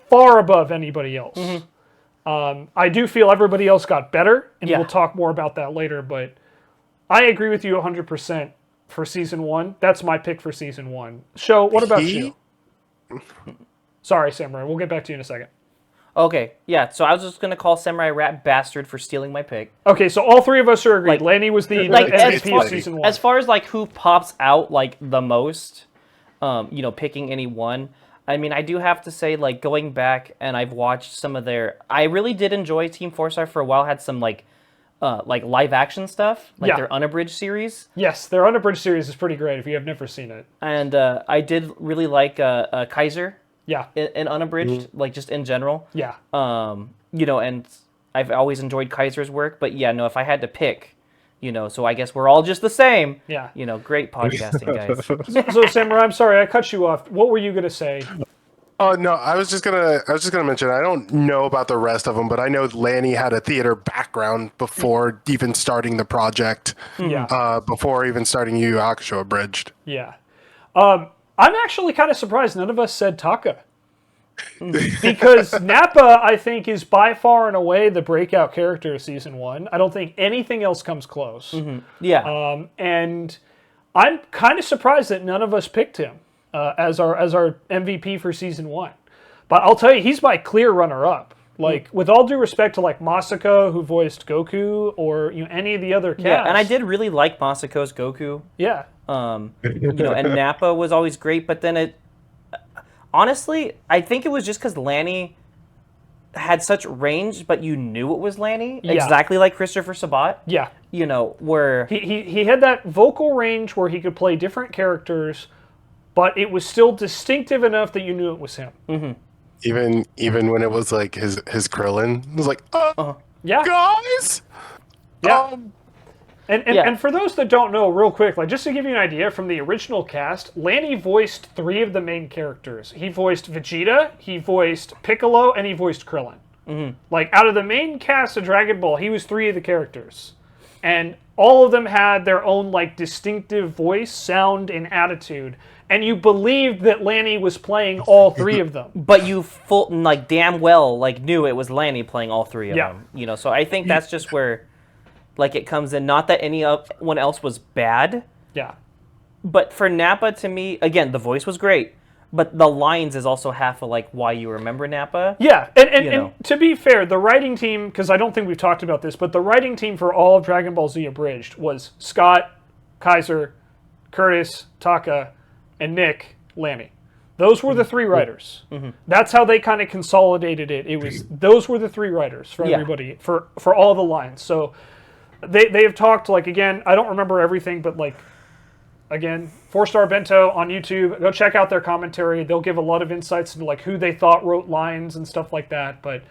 far above anybody else. Mm-hmm. I do feel everybody else got better, and we'll talk more about that later, but I agree with you 100% for Season 1. That's my pick for Season 1. Sho, what about you? Sorry, Samurai. We'll get back to you in a second. Okay, yeah, so I was just going to call Samurai Rat bastard for stealing my pick. Okay, so all three of us are agreed. Lanny was the MVP of Season 1. As far as, like, who pops out, like, the most, picking any one, I mean, I do have to say, like, going back and I've watched some of their... I really did enjoy Team 4-Star for a while, had some, like live-action stuff, like their unabridged series. Yes, their unabridged series is pretty great if you have never seen it. And I did really like Kaiser. Yeah. In unabridged, like just in general. Yeah. And I've always enjoyed Kaiser's work, but yeah, no, if I had to pick, so I guess we're all just the same. Yeah. Great podcasting, guys. So Samurai, I'm sorry, I cut you off. What were you going to say? Oh no, I was just gonna mention, I don't know about the rest of them, but I know Lanny had a theater background before even starting the project. Yeah. Before even starting Yu Yu Hakusho Abridged. Yeah. I'm actually kind of surprised none of us said Taka. Because Nappa, I think, is by far and away the breakout character of Season 1. I don't think anything else comes close. Mm-hmm. Yeah. And I'm kind of surprised that none of us picked him as our MVP for Season 1. But I'll tell you, he's my clear runner-up. Like, with all due respect to, like, Masako, who voiced Goku, or any of the other cast. Yeah, and I did really like Masako's Goku. Yeah. And Nappa was always great, but then honestly, I think it was just because Lanny had such range, but you knew it was Lanny, exactly like Christopher Sabat. Yeah. Where... He had that vocal range where he could play different characters, but it was still distinctive enough that you knew it was him. Mm-hmm. Even when it was like his Krillin, it was like, yeah, guys, yeah. And for those that don't know, real quick, like just to give you an idea, from the original cast, Lanny voiced 3 of the main characters. He voiced Vegeta, he voiced Piccolo, and he voiced Krillin. Mm-hmm. Like, out of the main cast of Dragon Ball, he was 3 of the characters. And all of them had their own, like, distinctive voice, sound, and attitude. And you believed that Lanny was playing all 3 of them. But you damn well, knew it was Lanny playing all 3 of them. You know, so I think that's just where, it comes in. Not that anyone else was bad. Yeah. But for Nappa, to me, again, the voice was great. But the lines is also half of, why you remember Nappa. Yeah, and to be fair, the writing team, because I don't think we've talked about this, but the writing team for all of Dragon Ball Z Abridged was Scott, Kaiser, Curtis, Taka, and Nick, Lanny. Those were the 3 writers. Mm-hmm. That's how they kind of consolidated it. Those were the 3 writers for everybody, for all the lines. So they have talked, again, I don't remember everything, but again, 4-Star Bento on YouTube. Go check out their commentary. They'll give a lot of insights into who they thought wrote lines and stuff like that. But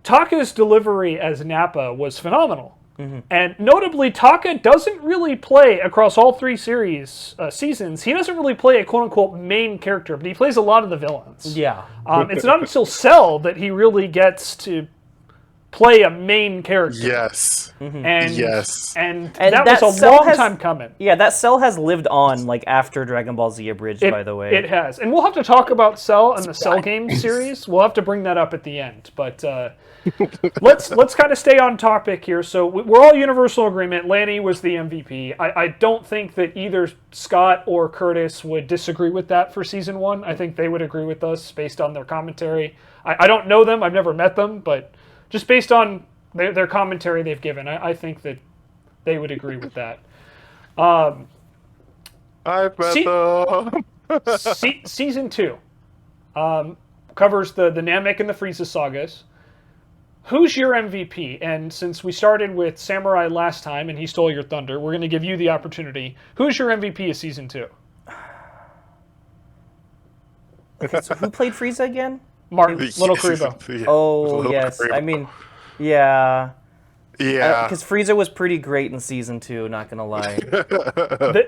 Taka's delivery as Nappa was phenomenal. Mm-hmm. And notably, Taka doesn't really play across all 3 seasons. He doesn't really play a quote-unquote main character, but he plays a lot of the villains. Yeah. It's not until Cell that he really gets to play a main character. Yes. Mm-hmm. And that was a long time coming. Yeah, that Cell has lived on after Dragon Ball Z Abridged, by the way. It has. And we'll have to talk about Cell and the Cell game series. We'll have to bring that up at the end. But let's kind of stay on topic here. So we're all universal agreement. Lanny was the MVP. I don't think that either Scott or Curtis would disagree with that for Season 1. I think they would agree with us based on their commentary. I don't know them. I've never met them, but just based on their commentary they've given, I think that they would agree with that. I've met them. Season 2 covers the Namek and the Frieza sagas. Who's your MVP? And since we started with Samurai last time and he stole your thunder, we're going to give you the opportunity. Who's your MVP of Season 2? Okay, so who played Frieza again? Little Karibo. Yeah. Oh, Little yes. Karibo. I mean, yeah. Yeah. Because Frieza was pretty great in Season 2, not going to lie.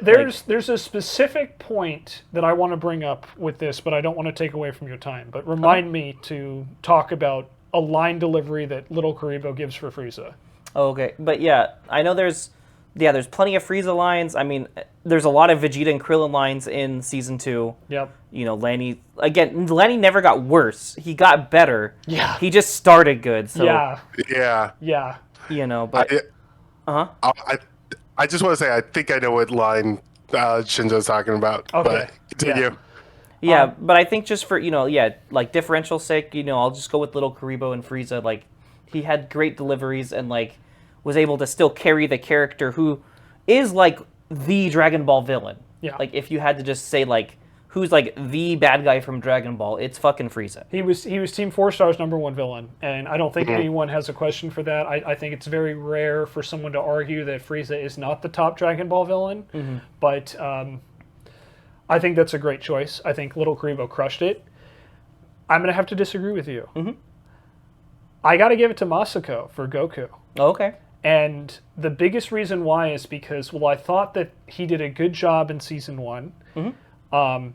There's a specific point that I want to bring up with this, but I don't want to take away from your time. But remind me to talk about a line delivery that Little Karibo gives for Frieza. Okay, but yeah, I know there's plenty of Frieza lines. I mean, there's a lot of Vegeta and Krillin lines in Season 2. Yep. You know, Lanny never got worse. He got better. Yeah. He just started good. So, Yeah. You know, but... I just want to say, I think I know what line Shenzo's talking about. Okay. But continue. Yeah, but I think just for, differential sake, I'll just go with Little Karibo and Frieza. He had great deliveries and, was able to still carry the character who is, the Dragon Ball villain. Yeah. If you had to just say, who's, the bad guy from Dragon Ball, it's fucking Frieza. He was Team 4-Star's #1 villain, and I don't think anyone has a question for that. I think it's very rare for someone to argue that Frieza is not the top Dragon Ball villain, but I think that's a great choice. I think Little Karibo crushed it. I'm going to have to disagree with you. Mm-hmm. I got to give it to Masako for Goku. Oh, okay. And the biggest reason why is because, I thought that he did a good job in Season 1. Mm-hmm.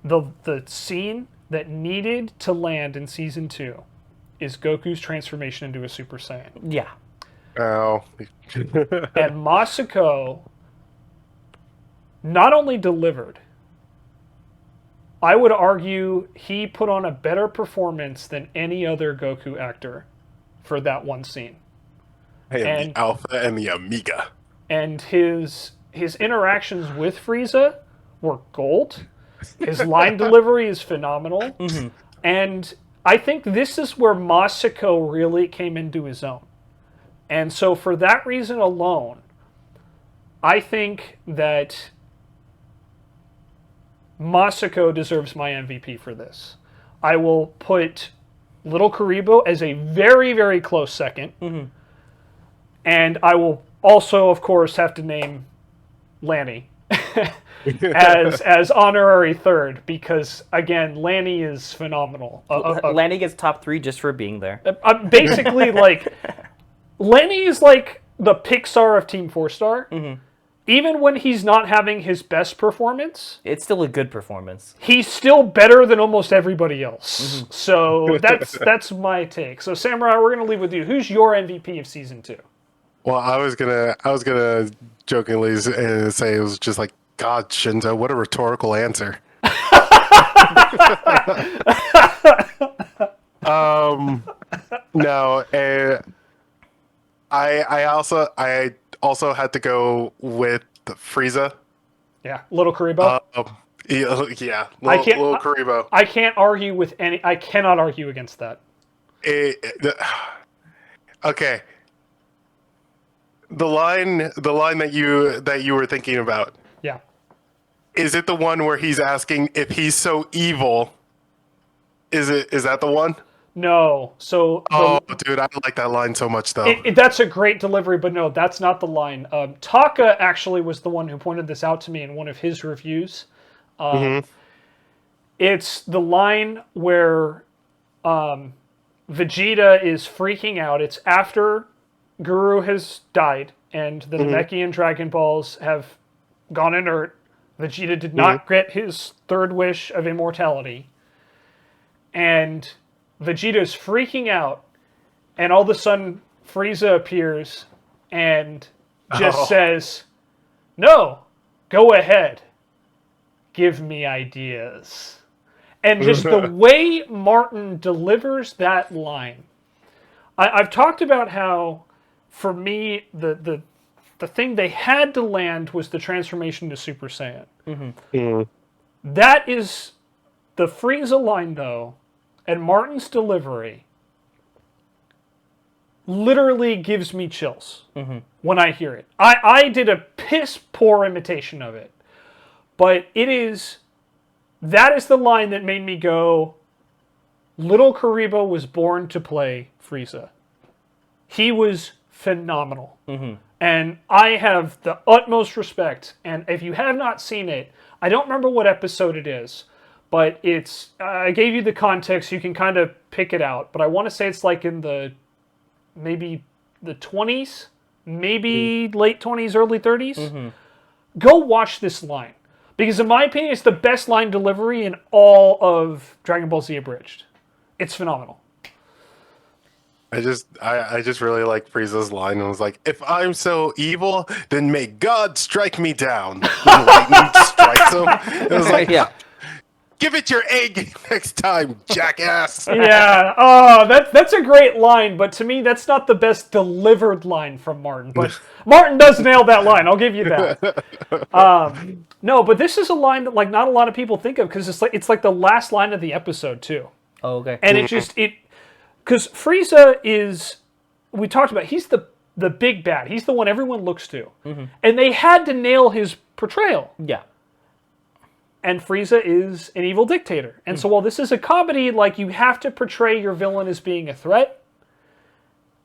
The scene that needed to land in Season 2 is Goku's transformation into a Super Saiyan. Yeah. Oh. And Masako not only delivered, I would argue he put on a better performance than any other Goku actor for that one scene. And the Alpha and the Omega. And his interactions with Frieza were gold. His line delivery is phenomenal. Mm-hmm. And I think this is where Masako really came into his own. And so for that reason alone, I think that Masako deserves my MVP for this. I will put Little Karibo as a very, very close second. Mm-hmm. And I will also, of course, have to name Lanny as honorary third because, again, Lanny is phenomenal. Lanny gets top 3 just for being there. Basically, Lanny is the Pixar of Team 4-Star. Mm-hmm. Even when he's not having his best performance, It's still a good performance. he's still better than almost everybody else. So that's my take. So Samurai, we're gonna leave with you. Who's your MVP of season 2? Well, I was gonna jokingly say it was just like, God, Shenzo, what a rhetorical answer. No, I also had to go with Frieza. Yeah, Little Karibo. Yeah, I can't- little Karibo. I can't argue with any. I cannot argue against that. Okay. The line that you were thinking about. Yeah. Is it the one where he's asking if he's so evil? Is that the one? No. So. Oh, dude, I like that line so much, though. That's a great delivery, but no, that's not the line. Taka actually was the one who pointed this out to me in one of his reviews. It's the line where Vegeta is freaking out. It's after Guru has died and the Namekian Dragon Balls have gone inert. Vegeta did not get his third wish of immortality. And Vegeta's freaking out, and all of a sudden Frieza appears and just says, "No, go ahead. Give me ideas." And just the way Martin delivers that line. I've talked about how, for me, the thing they had to land was the transformation to Super Saiyan. That is the Frieza line, though, and Martin's delivery literally gives me chills when I hear it. I did a piss poor imitation of it, but that is the line that made me go, Little Karibo was born to play Frieza. He was phenomenal. And I have the utmost respect. And if you have not seen it, I don't remember what episode it is, but it's, I gave you the context, you can kind of pick it out. But I want to say it's like in maybe the 20s, maybe late 20s, early 30s. Go watch this line. Because in my opinion, it's the best line delivery in all of Dragon Ball Z Abridged. It's phenomenal. I just really like Frieza's line, and was like, "If I'm so evil, then may God strike me down." When lightning strikes him, it was like, Yeah. "Give it your egg next time, jackass." Yeah, oh, that's a great line, but to me, that's not the best delivered line from Martin. But Martin does nail that line. I'll give you that. No, but this is a line that like not a lot of people think of because it's like the last line of the episode too. Oh, okay. And because Frieza is, we talked about, he's the big bad. He's the one everyone looks to, and they had to nail his portrayal. Yeah. And Frieza is an evil dictator. And so while this is a comedy, like, you have to portray your villain as being a threat.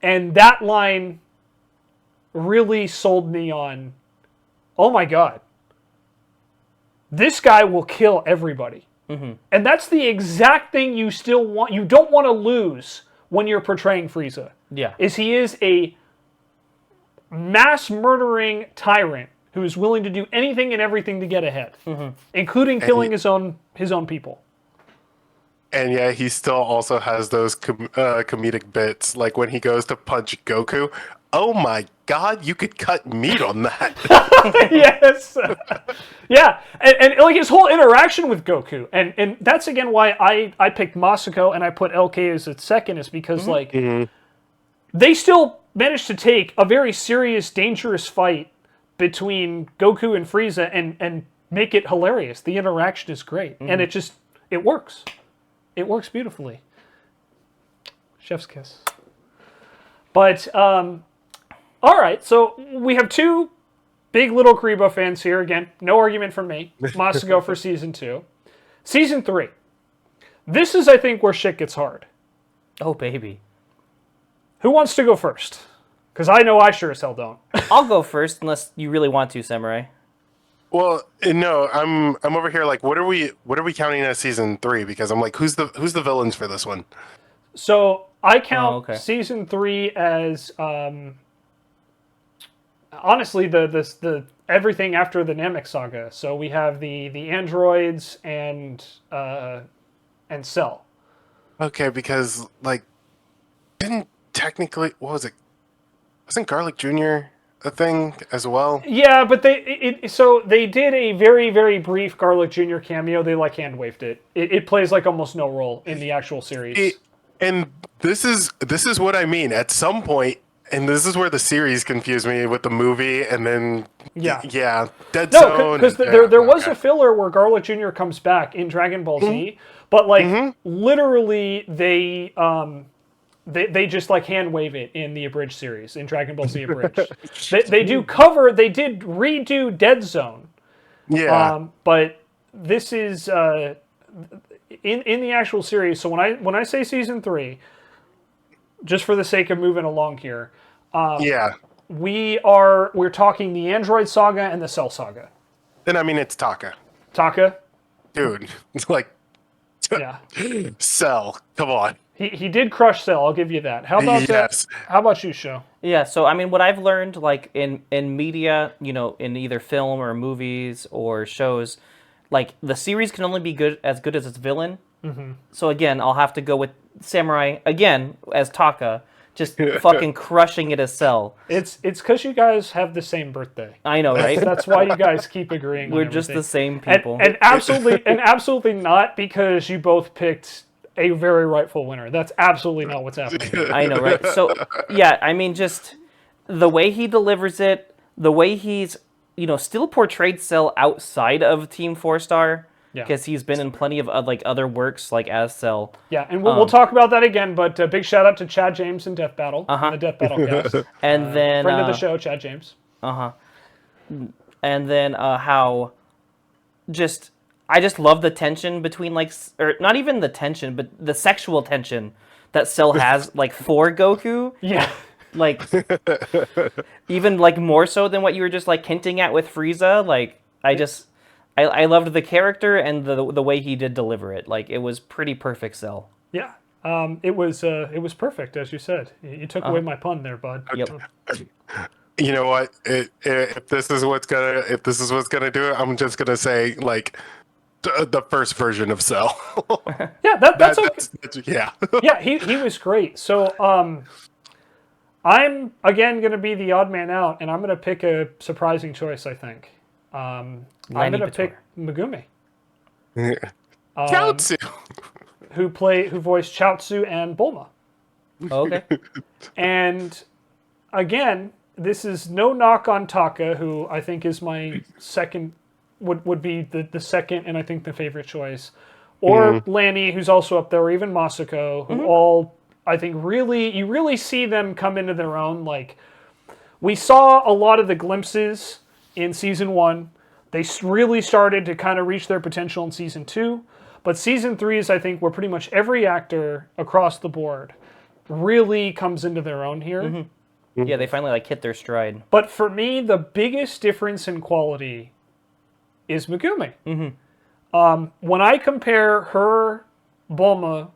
And that line really sold me on, oh my God, this guy will kill everybody. And that's the exact thing you still want. You don't want to lose when you're portraying Frieza. Yeah. He is a mass murdering tyrant who is willing to do anything and everything to get ahead, including killing his own people. And yeah, he still also has those comedic bits, like when he goes to punch Goku. Oh my God, you could cut meat on that. Yes. Yeah, and like his whole interaction with Goku, and that's again why I picked Masako and I put LK as its second, is because like they still managed to take a very serious, dangerous fight between Goku and Frieza and make it hilarious. The interaction is great, and it works. It works beautifully. Chef's kiss. But all right, so we have two big Little Karibo fans here. Again, no argument from me. Masako for Season 2. Season 3. This is, I think, where shit gets hard. Oh, baby. Who wants to go first? Because I know I sure as hell don't. I'll go first, unless you really want to, Samurai. Well, no, I'm over here like, what are we counting as Season 3? Because I'm like, who's the villains for this one? So I count okay. Season 3 as honestly, the everything after the Namek saga. So we have the androids and Cell. Okay, because like didn't technically what was it? Wasn't Garlic Jr. a thing as well? Yeah, but so they did a very, very brief Garlic Jr. cameo. They like hand waved it. It plays like almost no role in the actual series. And this is what I mean. At some point, and this is where the series confused me with the movie, and then Dead No, Zone. because there was a filler where Garlic Jr. comes back in Dragon Ball Z, but like literally they just like hand wave it in the Abridged series, in Dragon Ball Z Abridged. they did redo Dead Zone. Yeah. But this is in the actual series. So when I say season 3, just for the sake of moving along here, we're talking the Android saga and the Cell saga. Then I mean it's Taka. Taka? Dude, it's like Yeah. Cell. Come on. He did crush Cell, I'll give you that. How about that? How about you, Sho? Yeah, so I mean, what I've learned, like in media, you know, in either film or movies or shows, like the series can only be good as its villain. Mm-hmm. So again, I'll have to go with Samurai again as Taka, just fucking crushing it as Cell. It's because you guys have the same birthday. I know, right? That's why you guys keep agreeing. We're just the same people, and absolutely not because you both picked a very rightful winner. That's absolutely not what's happening. I know, right? So, yeah, I mean, just the way he delivers it, the way he's, you know, still portrayed Cell outside of Team 4-Star, because he's been in plenty of like other works, like as Cell. Yeah, and we'll talk about that again, but big shout out to Chad James and Death Battle, the Death Battle cast. And then... friend of the show, Chad James. And then how just... I just love the tension between, like, or not even the tension, but the sexual tension that Cell has, like, for Goku. Yeah. Like, even, like, more so than what you were just, like, hinting at with Frieza. Like, I loved the character and the way he did deliver it. Like, it was pretty perfect Cell. Yeah. It was perfect, as you said. You took away my pun there, bud. Yep. You know what? If this is what's gonna do it, I'm just gonna say, like, the first version of Cell. Yeah, that's okay. Yeah. Yeah, he was great. So I'm again gonna be the odd man out, and I'm gonna pick a surprising choice. I think I'm gonna pick Megumi. Chaozu, who voiced Chaozu and Bulma. Oh, okay. And again, this is no knock on Taka, who I think is my second. Would be the second and I think the favorite choice, or Lanny, who's also up there, or even Masako, who all I think you really see them come into their own. Like, we saw a lot of the glimpses in season 1. They really started to kind of reach their potential in season 2, but season 3 is, I think, where pretty much every actor across the board really comes into their own here. Yeah, they finally like hit their stride. But for me, the biggest difference in quality is Megumi. When I compare her Bulma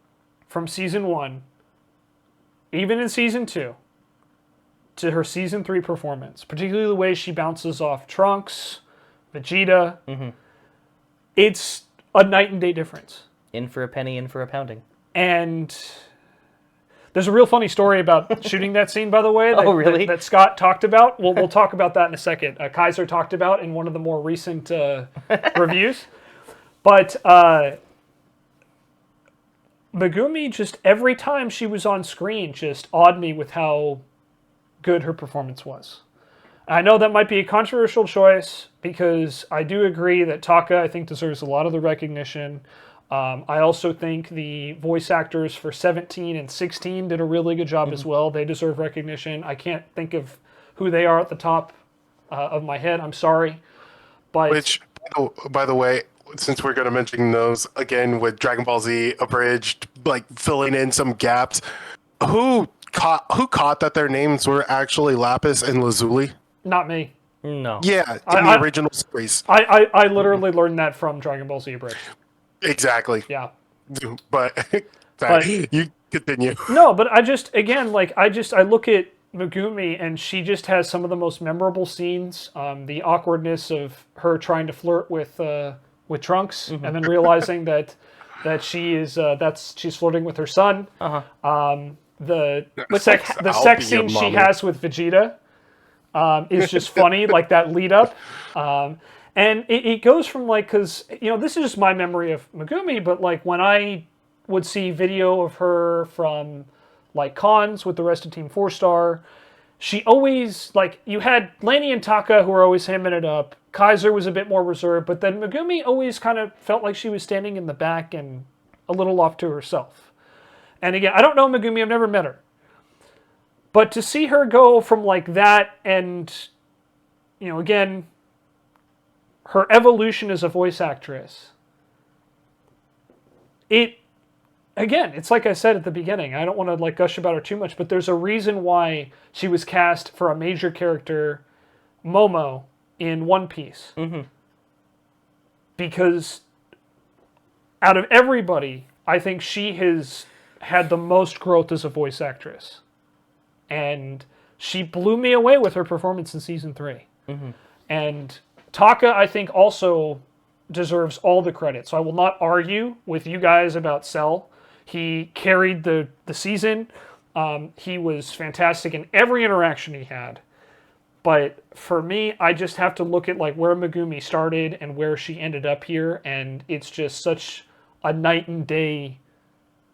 from season 1, even in season 2, to her season 3 performance, particularly the way she bounces off Trunks, Vegeta, it's a night and day difference. In for a penny, in for a pounding. And there's a real funny story about shooting that scene, by the way, that Scott talked about. We'll talk about that in a second. Kaiser talked about in one of the more recent reviews. But Megumi, just every time she was on screen, just awed me with how good her performance was. I know that might be a controversial choice, because I do agree that Taka, I think, deserves a lot of the recognition. I also think the voice actors for 17 and 16 did a really good job as well. They deserve recognition. I can't think of who they are at the top of my head. I'm sorry. But which, by the way, since we're going to mention those again with Dragon Ball Z Abridged, like filling in some gaps, who caught that their names were actually Lapis and Lazuli? Not me. No. Yeah, in the original series. I literally learned that from Dragon Ball Z Abridged. Exactly. Yeah. But you continue. No, but I just, again, like, I look at Megumi, and she just has some of the most memorable scenes. The awkwardness of her trying to flirt with Trunks, and then realizing that she's flirting with her son. The sex scene she has with Vegeta is just funny, like that lead up. And it goes from like, because this is just my memory of Megumi, but like when I would see video of her from like cons with the rest of Team 4-Star, she always, like, you had Lanny and Taka who were always hamming it up. Kaiser was a bit more reserved, but then Megumi always kind of felt like she was standing in the back and a little off to herself. And again, I don't know Megumi, I've never met her. But to see her go from like that and, again, her evolution as a voice actress, it's like I said at the beginning, I don't want to like gush about her too much, but there's a reason why she was cast for a major character, Momo, in One Piece. Because out of everybody, I think she has had the most growth as a voice actress. And she blew me away with her performance in Season 3. And Taka, I think, also deserves all the credit. So I will not argue with you guys about Cell. He carried the season. He was fantastic in every interaction he had. But for me, I just have to look at like where Megumi started and where she ended up here, and it's just such a night and day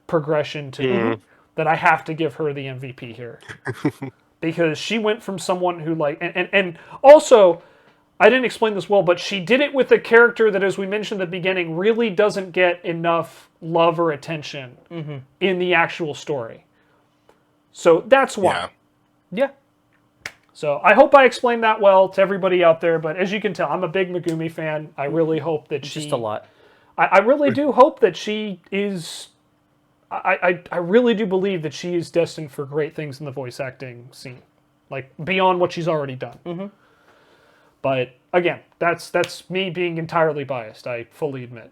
progression to me that I have to give her the MVP here. Because she went from someone who like, and also, I didn't explain this well, but she did it with a character that, as we mentioned at the beginning, really doesn't get enough love or attention in the actual story. So that's why. Yeah. So I hope I explained that well to everybody out there, but as you can tell, I'm a big Megumi fan. I really hope that Just a lot. I really do hope that she is... I really do believe that she is destined for great things in the voice acting scene. Like, beyond what she's already done. But, again, that's me being entirely biased, I fully admit.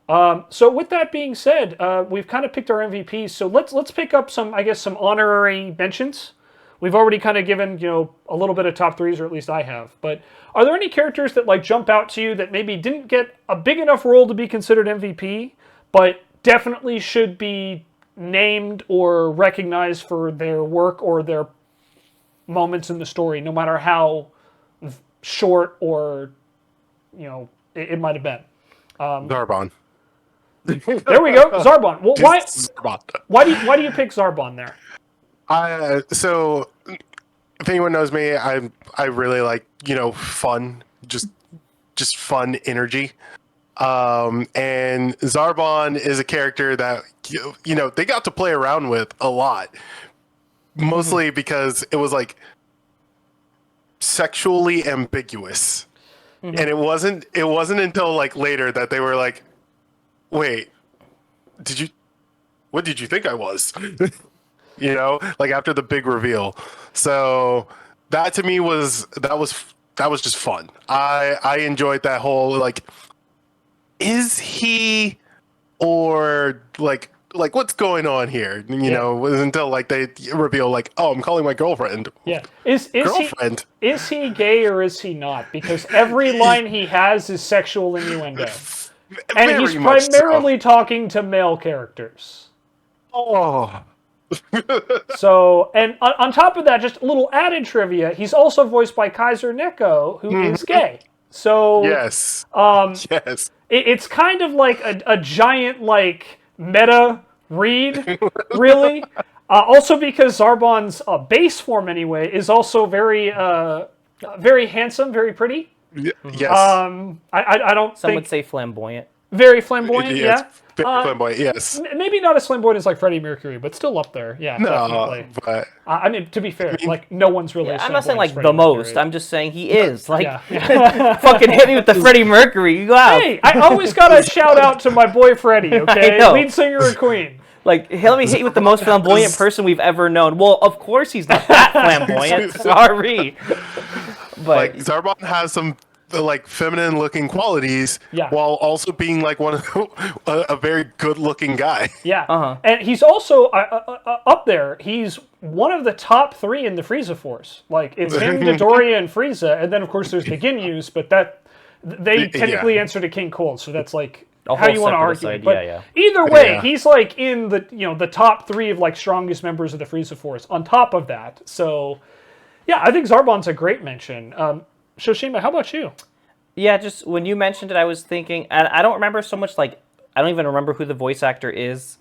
So with that being said, we've kind of picked our MVPs, so let's pick up some honorary mentions. We've already kind of given, a little bit of top threes, or at least I have. But are there any characters that like jump out to you that maybe didn't get a big enough role to be considered MVP, but definitely should be named or recognized for their work or their moments in the story, no matter how short or, it might have been? Zarbon. There we go, Zarbon. Well, Zarbon. Why do you pick Zarbon there? So if anyone knows me, I really like, fun, just fun energy. And Zarbon is a character that, they got to play around with a lot, mostly because it was like sexually ambiguous. And it wasn't until like later that they were like, wait, what did you think I was? Like after the big reveal. So that to me was just fun. I enjoyed that whole like, is he or like what's going on here? Until like they reveal like, oh, I'm calling my girlfriend. Yeah. Is he gay or is he not? Because every line he has is sexual innuendo. And he's primarily talking to male characters. Oh. So, and on top of that, just a little added trivia, he's also voiced by Kaiser Neko, who is gay. So, yes. Yes. It's kind of like a giant, like, meta read, really. Also because Zarbon's base form, anyway, is also very, very handsome, very pretty. Yes. I don't Some think... would say flamboyant. Very flamboyant, yeah. Very flamboyant, yes. Maybe not as flamboyant as like Freddie Mercury, but still up there. Yeah, definitely. But I mean, to be fair, like no one's really. I'm not saying as like Freddie the most. Mercury. I'm just saying he is. Like, Yeah. fucking hit me with the Freddie Mercury. You got. Hey, I always gotta shout out to my boy Freddie. Okay, know. lead singer of Queen. Like, hey, let me hit you with the most flamboyant person we've ever known. Well, of course he's not that flamboyant. Sorry. But like Zarbon has some the like feminine looking qualities Yeah. while also being like one of a very good looking guy. Yeah, and he's also up there. He's one of the top 3 in the Frieza Force. Like it's him, Midoriya, and Frieza, and then of course there's the Ginyus, but they technically answer to King Cold, so that's like how you want to argue. Aside. But either way, he's like in the the top 3 of like strongest members of the Frieza Force. On top of that, so yeah, I think Zarbon's a great mention. Shoshima, how about you? Yeah, just when you mentioned it, I was thinking, and I don't remember so much, like, I don't even remember who the voice actor is,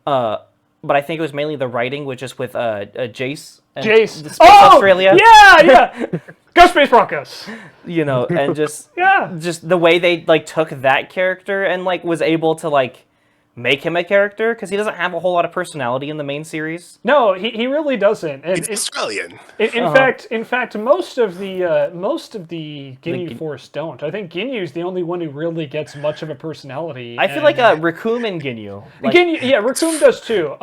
but I think it was mainly the writing, which is with Jace. And Jace. The Space Australia. Yeah! Go Space Broncos! You know, and just, Yeah. just the way they, like, took that character and, like, was able to, like, make him a character, because he doesn't have a whole lot of personality in the main series. No, he really doesn't. And He's Australian. In fact, most of the Ginyu Force don't. I think Ginyu's the only one who really gets much of a personality. I feel like Raccoon and Ginyu. Like, Ginyu, yeah, Raccoon does too.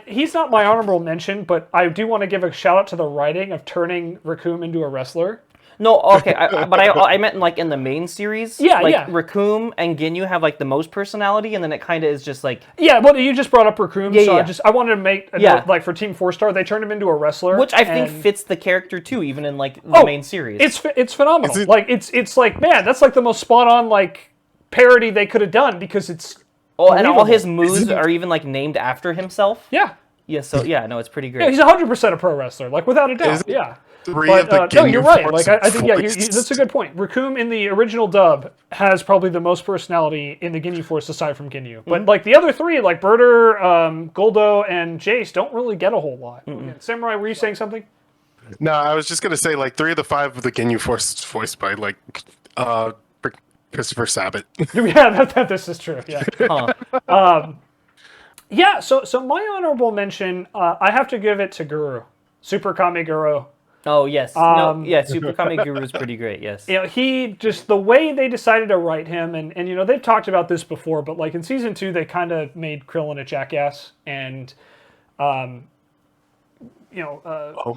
He's not my honorable mention, but I do want to give a shout out to the writing of turning Raccoon into a wrestler. No, okay, but I meant like in the main series. Yeah, like, yeah. Raccoon and Ginyu have like the most personality, and then it kind of is just like. Yeah, well, you just brought up Raccoon, Yeah, so yeah. I wanted to make a note, like for Team 4-Star, they turned him into a wrestler, Which I think fits the character too, even in like the main series. It's phenomenal. It's like, man, that's like the most spot on like parody they could have done because it's. Oh, and all his moves are even like named after himself. Yeah. Yeah. So yeah, no, it's pretty great. Yeah, he's 100% a pro wrestler, like without a doubt. Yeah. But no, you're right. Like I think that's a good point. Raccoon in the original dub has probably the most personality in the Ginyu Force aside from Ginyu. But like the other 3, like Birder, Goldo, and Jace, don't really get a whole lot. Samurai, were you saying something? No, I was just gonna say like 3 of the 5 of the Ginyu Force voiced by like Christopher Sabat. Yeah, this is true. Yeah. Yeah. So my honorable mention, I have to give it to Guru, Super Kami Guru. Oh yes, Super Kami Guru is pretty great. Yes, he just the way they decided to write him, and they've talked about this before, but like in season 2, they kind of made Krillin a jackass, and oh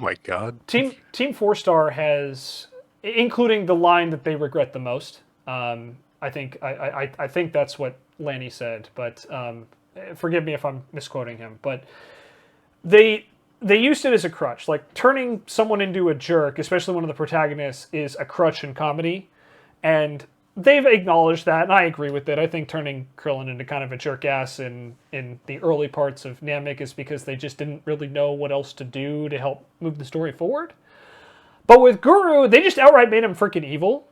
my god, Team 4-Star has, including the line that they regret the most. I think that's what Lanny said, but forgive me if I'm misquoting him, but they used it as a crutch. Like, turning someone into a jerk, especially one of the protagonists, is a crutch in comedy. And they've acknowledged that, and I agree with it. I think turning Krillin into kind of a jerk-ass in the early parts of Namek is because they just didn't really know what else to do to help move the story forward. But with Guru, they just outright made him freaking evil.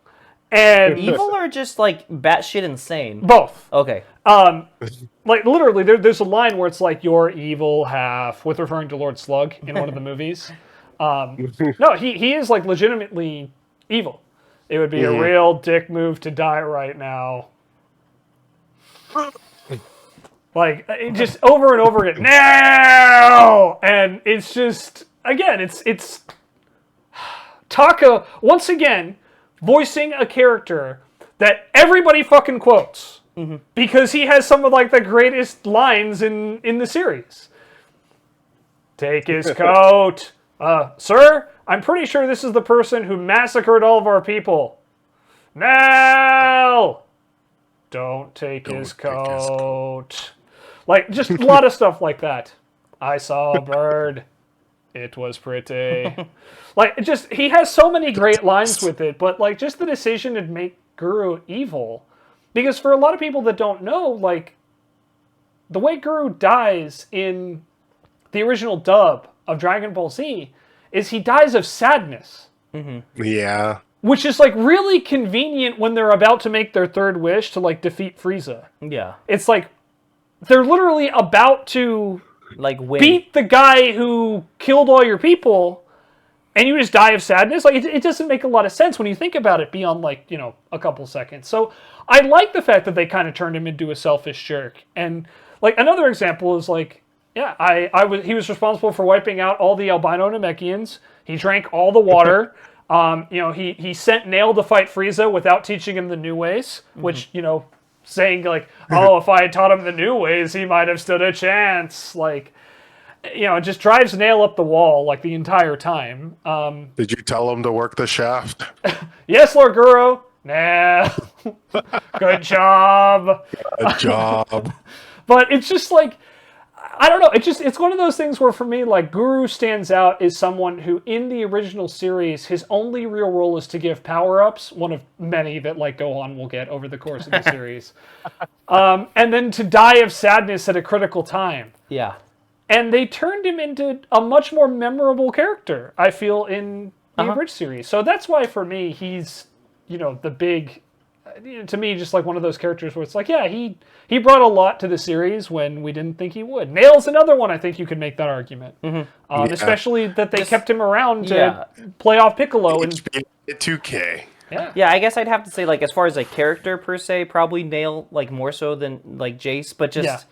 And evil or just like batshit insane? Both. Okay. Like literally, there's a line where it's like "your evil half" with referring to Lord Slug in one of the movies. No, he is like legitimately evil. It would be a real dick move to die right now. Like just over and over again. No, and it's just again, it's Taka once again voicing a character that everybody fucking quotes. Because he has some of like the greatest lines in the series. Take his coat. Sir, I'm pretty sure this is the person who massacred all of our people. No! Don't take his coat. Like, just a lot of stuff like that. I saw a bird. It was pretty. Like, just, he has so many great lines with it, but like, just the decision to make Guru evil. Because for a lot of people that don't know, like, the way Guru dies in the original dub of Dragon Ball Z is he dies of sadness. Yeah. Which is, like, really convenient when they're about to make their third wish to, like, defeat Frieza. Yeah. It's like, they're literally about to like win. beat the guy who killed all your people, and you just die of sadness. Like, it doesn't make a lot of sense when you think about it beyond, like, a couple seconds. So I like the fact that they kind of turned him into a selfish jerk. And, like, another example is, like, yeah, he was responsible for wiping out all the albino Namekians. He drank all the water. He sent Nail to fight Frieza without teaching him the new ways, which, saying, like, oh, if I had taught him the new ways, he might have stood a chance. Like, it just drives Nail up the wall like the entire time. Did you tell him to work the shaft? Yes, Lord Guru. Nah. Good job. A job. But it's just like, I don't know. It's one of those things where for me, like, Guru stands out as someone who, in the original series, his only real role is to give power-ups, one of many that, like, Gohan will get over the course of the series. And then to die of sadness at a critical time. Yeah. And they turned him into a much more memorable character, I feel, in the Abridged series. So that's why, for me, he's, the big... to me, just like one of those characters where it's like, yeah, he brought a lot to the series when we didn't think he would. Nail's another one I think you could make that argument. Especially that they kept him around to play off Piccolo. And 2K. Yeah, I guess I'd have to say, like, as far as a character per se, probably Nail, like, more so than, like, Jace. But just,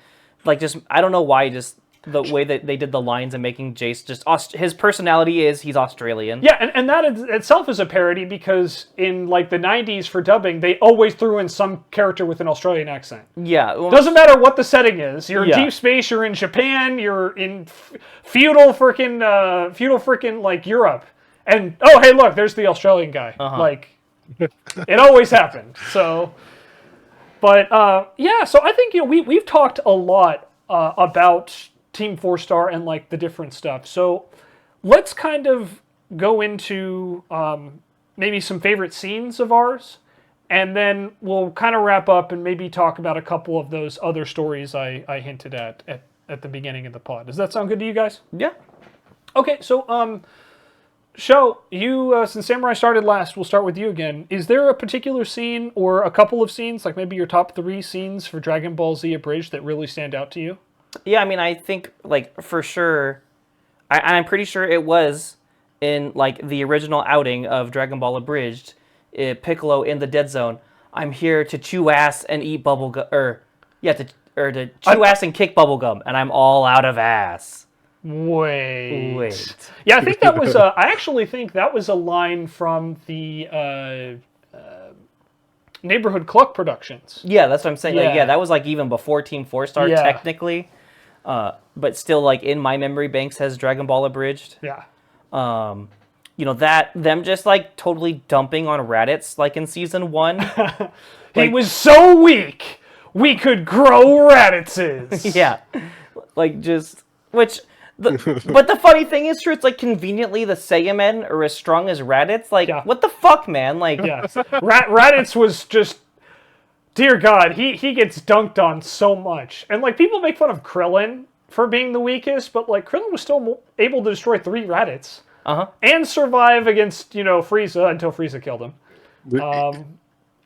I don't know why, just the way that they did the lines and making Jace just his personality is he's Australian. Yeah, and that itself is a parody because in like the 90s for dubbing, they always threw in some character with an Australian accent. Yeah. Well, doesn't matter what the setting is. You're in deep space, you're in Japan, you're in feudal freaking like Europe. And oh, hey, look, there's the Australian guy. Like it always happened. So but so I think we've talked a lot about Team 4-Star and like the different stuff. So let's kind of go into maybe some favorite scenes of ours, and then we'll kind of wrap up and maybe talk about a couple of those other stories I hinted at the beginning of the pod. Does that sound good to you guys? Yeah. Okay, so Sho, you since Samurai started last, we'll start with you again. Is there a particular scene or a couple of scenes, like maybe your top 3 scenes for Dragon Ball Z Abridged that really stand out to you? Yeah, I mean, I think, like, for sure, I'm pretty sure it was in, like, the original outing of Dragon Ball Abridged, Piccolo in the Dead Zone. I'm here to chew ass and eat bubblegum, to chew ass and kick bubblegum, and I'm all out of ass. Wait. Yeah, I think that was, I actually think that was a line from the, Neighborhood Cluck Productions. Yeah, that's what I'm saying. Like, that was, like, even before Team 4-Star, technically. But still, like, in my memory bank says Dragon Ball Abridged. Yeah. Them just, like, totally dumping on Raditz, like, in Season 1. He was so weak, we could grow Raditzes. Yeah. Like, just... But the funny thing is, true, it's, like, conveniently the Saiyamen are as strong as Raditz. Like, what the fuck, man? Like... Yeah. Raditz was just... Dear God, he gets dunked on so much. And, like, people make fun of Krillin for being the weakest, but, like, Krillin was still able to destroy 3 Raditz. And survive against, Frieza until Frieza killed him.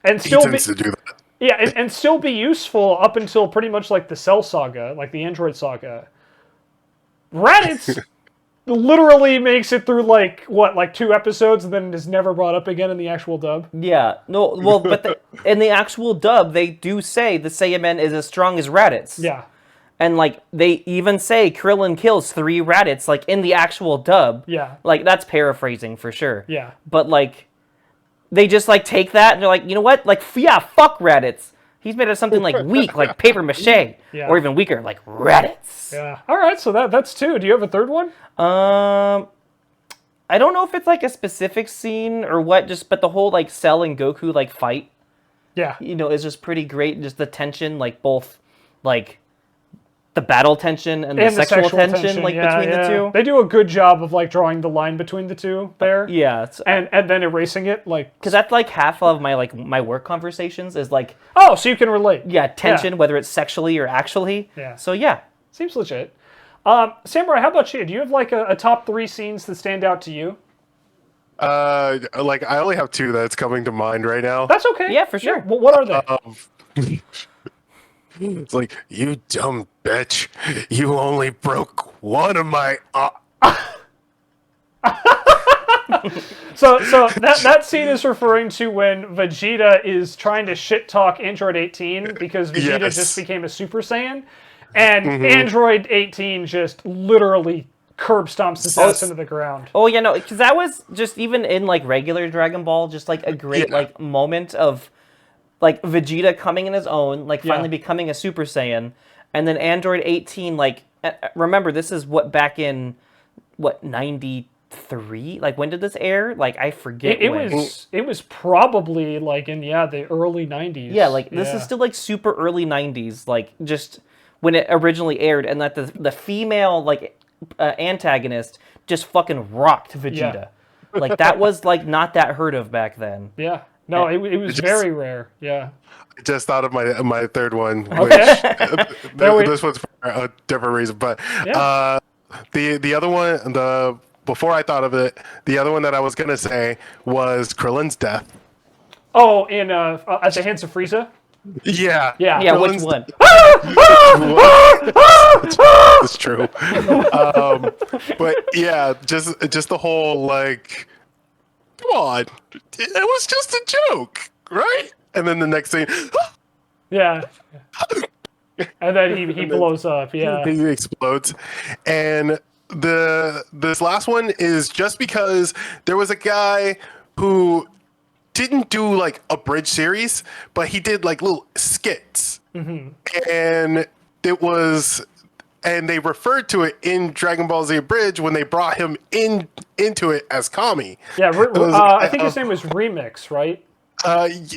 And still tends to do that. Yeah, and still be useful up until pretty much, like, the Cell Saga, like the Android Saga. Raditz literally makes it through, like 2 episodes and then is never brought up again in the actual dub. Yeah. No, well, but in the actual dub, they do say the Saiyaman is as strong as Raditz. Yeah. And, like, they even say Krillin kills 3 Raditz, like, in the actual dub. Yeah. Like, that's paraphrasing for sure. Yeah. But, like, they just, like, take that and they're like, you know what? Like, fuck Raditz. He's made of something, like, weak, like paper mache. Yeah. Or even weaker, like Raditz. Yeah. All right, so that's 2. Do you have a third one? I don't know if it's, like, a specific scene or what, but the whole, like, Cell and Goku, like, fight. Yeah. Is just pretty great. Just the tension, like, both, like... the battle tension and the sexual tension like between the two. They do a good job of like drawing the line between the two there. Yeah, and then erasing it like because that's like half of my work conversations is like so you can relate. Yeah, tension whether it's sexually or actually. Yeah. So yeah, seems legit. Samurai, how about you? Do you have like a top 3 scenes that stand out to you? Like I only have 2 that's coming to mind right now. That's okay. Yeah, for sure. Yeah. Well, what are they? It's like, you dumb bitch. You only broke one of my... So that scene is referring to when Vegeta is trying to shit-talk Android 18 because Vegeta just became a Super Saiyan. And Android 18 just literally curb stomps his ass into the ground. Oh, yeah, no, because that was just even in, like, regular Dragon Ball, just, like, a great, like, moment of... like Vegeta coming in his own, like finally becoming a Super Saiyan, and then Android 18 like remember, this is back in, 93? Like, when did this air? Like, I forget when. It was probably like in the early 90s. Yeah, like, this is still, like, super early 90s, like, just when it originally aired, and that the female, like, antagonist just fucking rocked Vegeta. Like, that was, like, not that heard of back then. Yeah. No, it was very rare. Yeah. I just thought of my third one, Okay. which this one's for a different reason. But the other one, before I thought of it, the other one that I was gonna say was Krillin's death. Oh, in at the hands of Frieza. Yeah. Yeah, which one? It's true. But yeah, just the whole like, come on, it was just a joke, right? And then the next thing, Yeah. And then he blows up. Yeah. he explodes. And this last one is just because there was a guy who didn't do like a bridge series, but he did like little skits, and they referred to it in Dragon Ball Z Abridged when they brought him into it as Kami. Yeah. I think his name was Remix, right?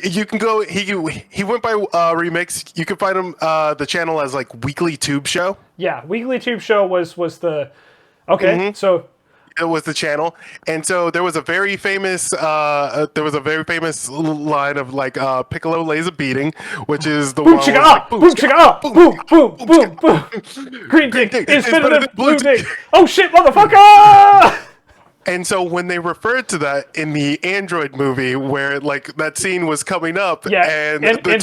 You can go. He went by Remix. You can find him the channel as like Weekly Tube Show. Yeah, Weekly Tube Show was the okay. So it was the channel, and so there was a very famous line of like Piccolo lays a beating, which is the boom one chicka where up, it's boom chicka up, boom boom boom boom. Green dick is better than blue dick. Oh shit, motherfucker! And so when they referred to that in the Android movie, where like that scene was coming up, and the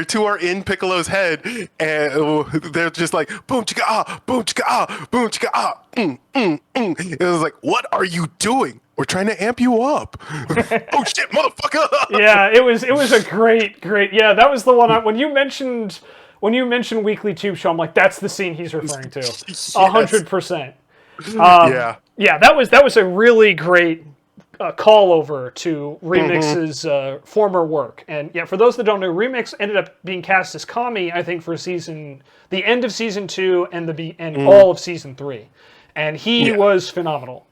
two are in Piccolo's head, and they're just like boom chicka ah, boom chicka ah, boom chicka ah. It was like, what are you doing? We're trying to amp you up. Oh shit, motherfucker! Yeah, it was a great. Yeah, that was the one. When you mentioned Weekly Tube Show, I'm like, that's the scene he's referring to. 100%. Yeah, that was a really great call over to Remix's former work. And yeah, for those that don't know, Remix ended up being cast as Kami, I think, for the end of season 2 and all of season 3, and he was phenomenal.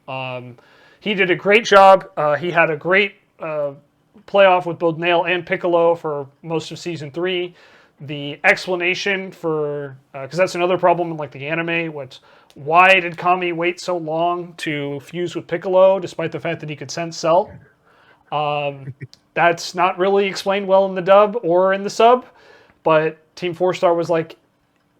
He did a great job. He had a great playoff with both Nail and Piccolo for most of season 3. The explanation for because that's another problem in like the anime. Why did Kami wait so long to fuse with Piccolo, despite the fact that he could sense Cell? That's not really explained well in the dub or in the sub, but Team 4-Star was like,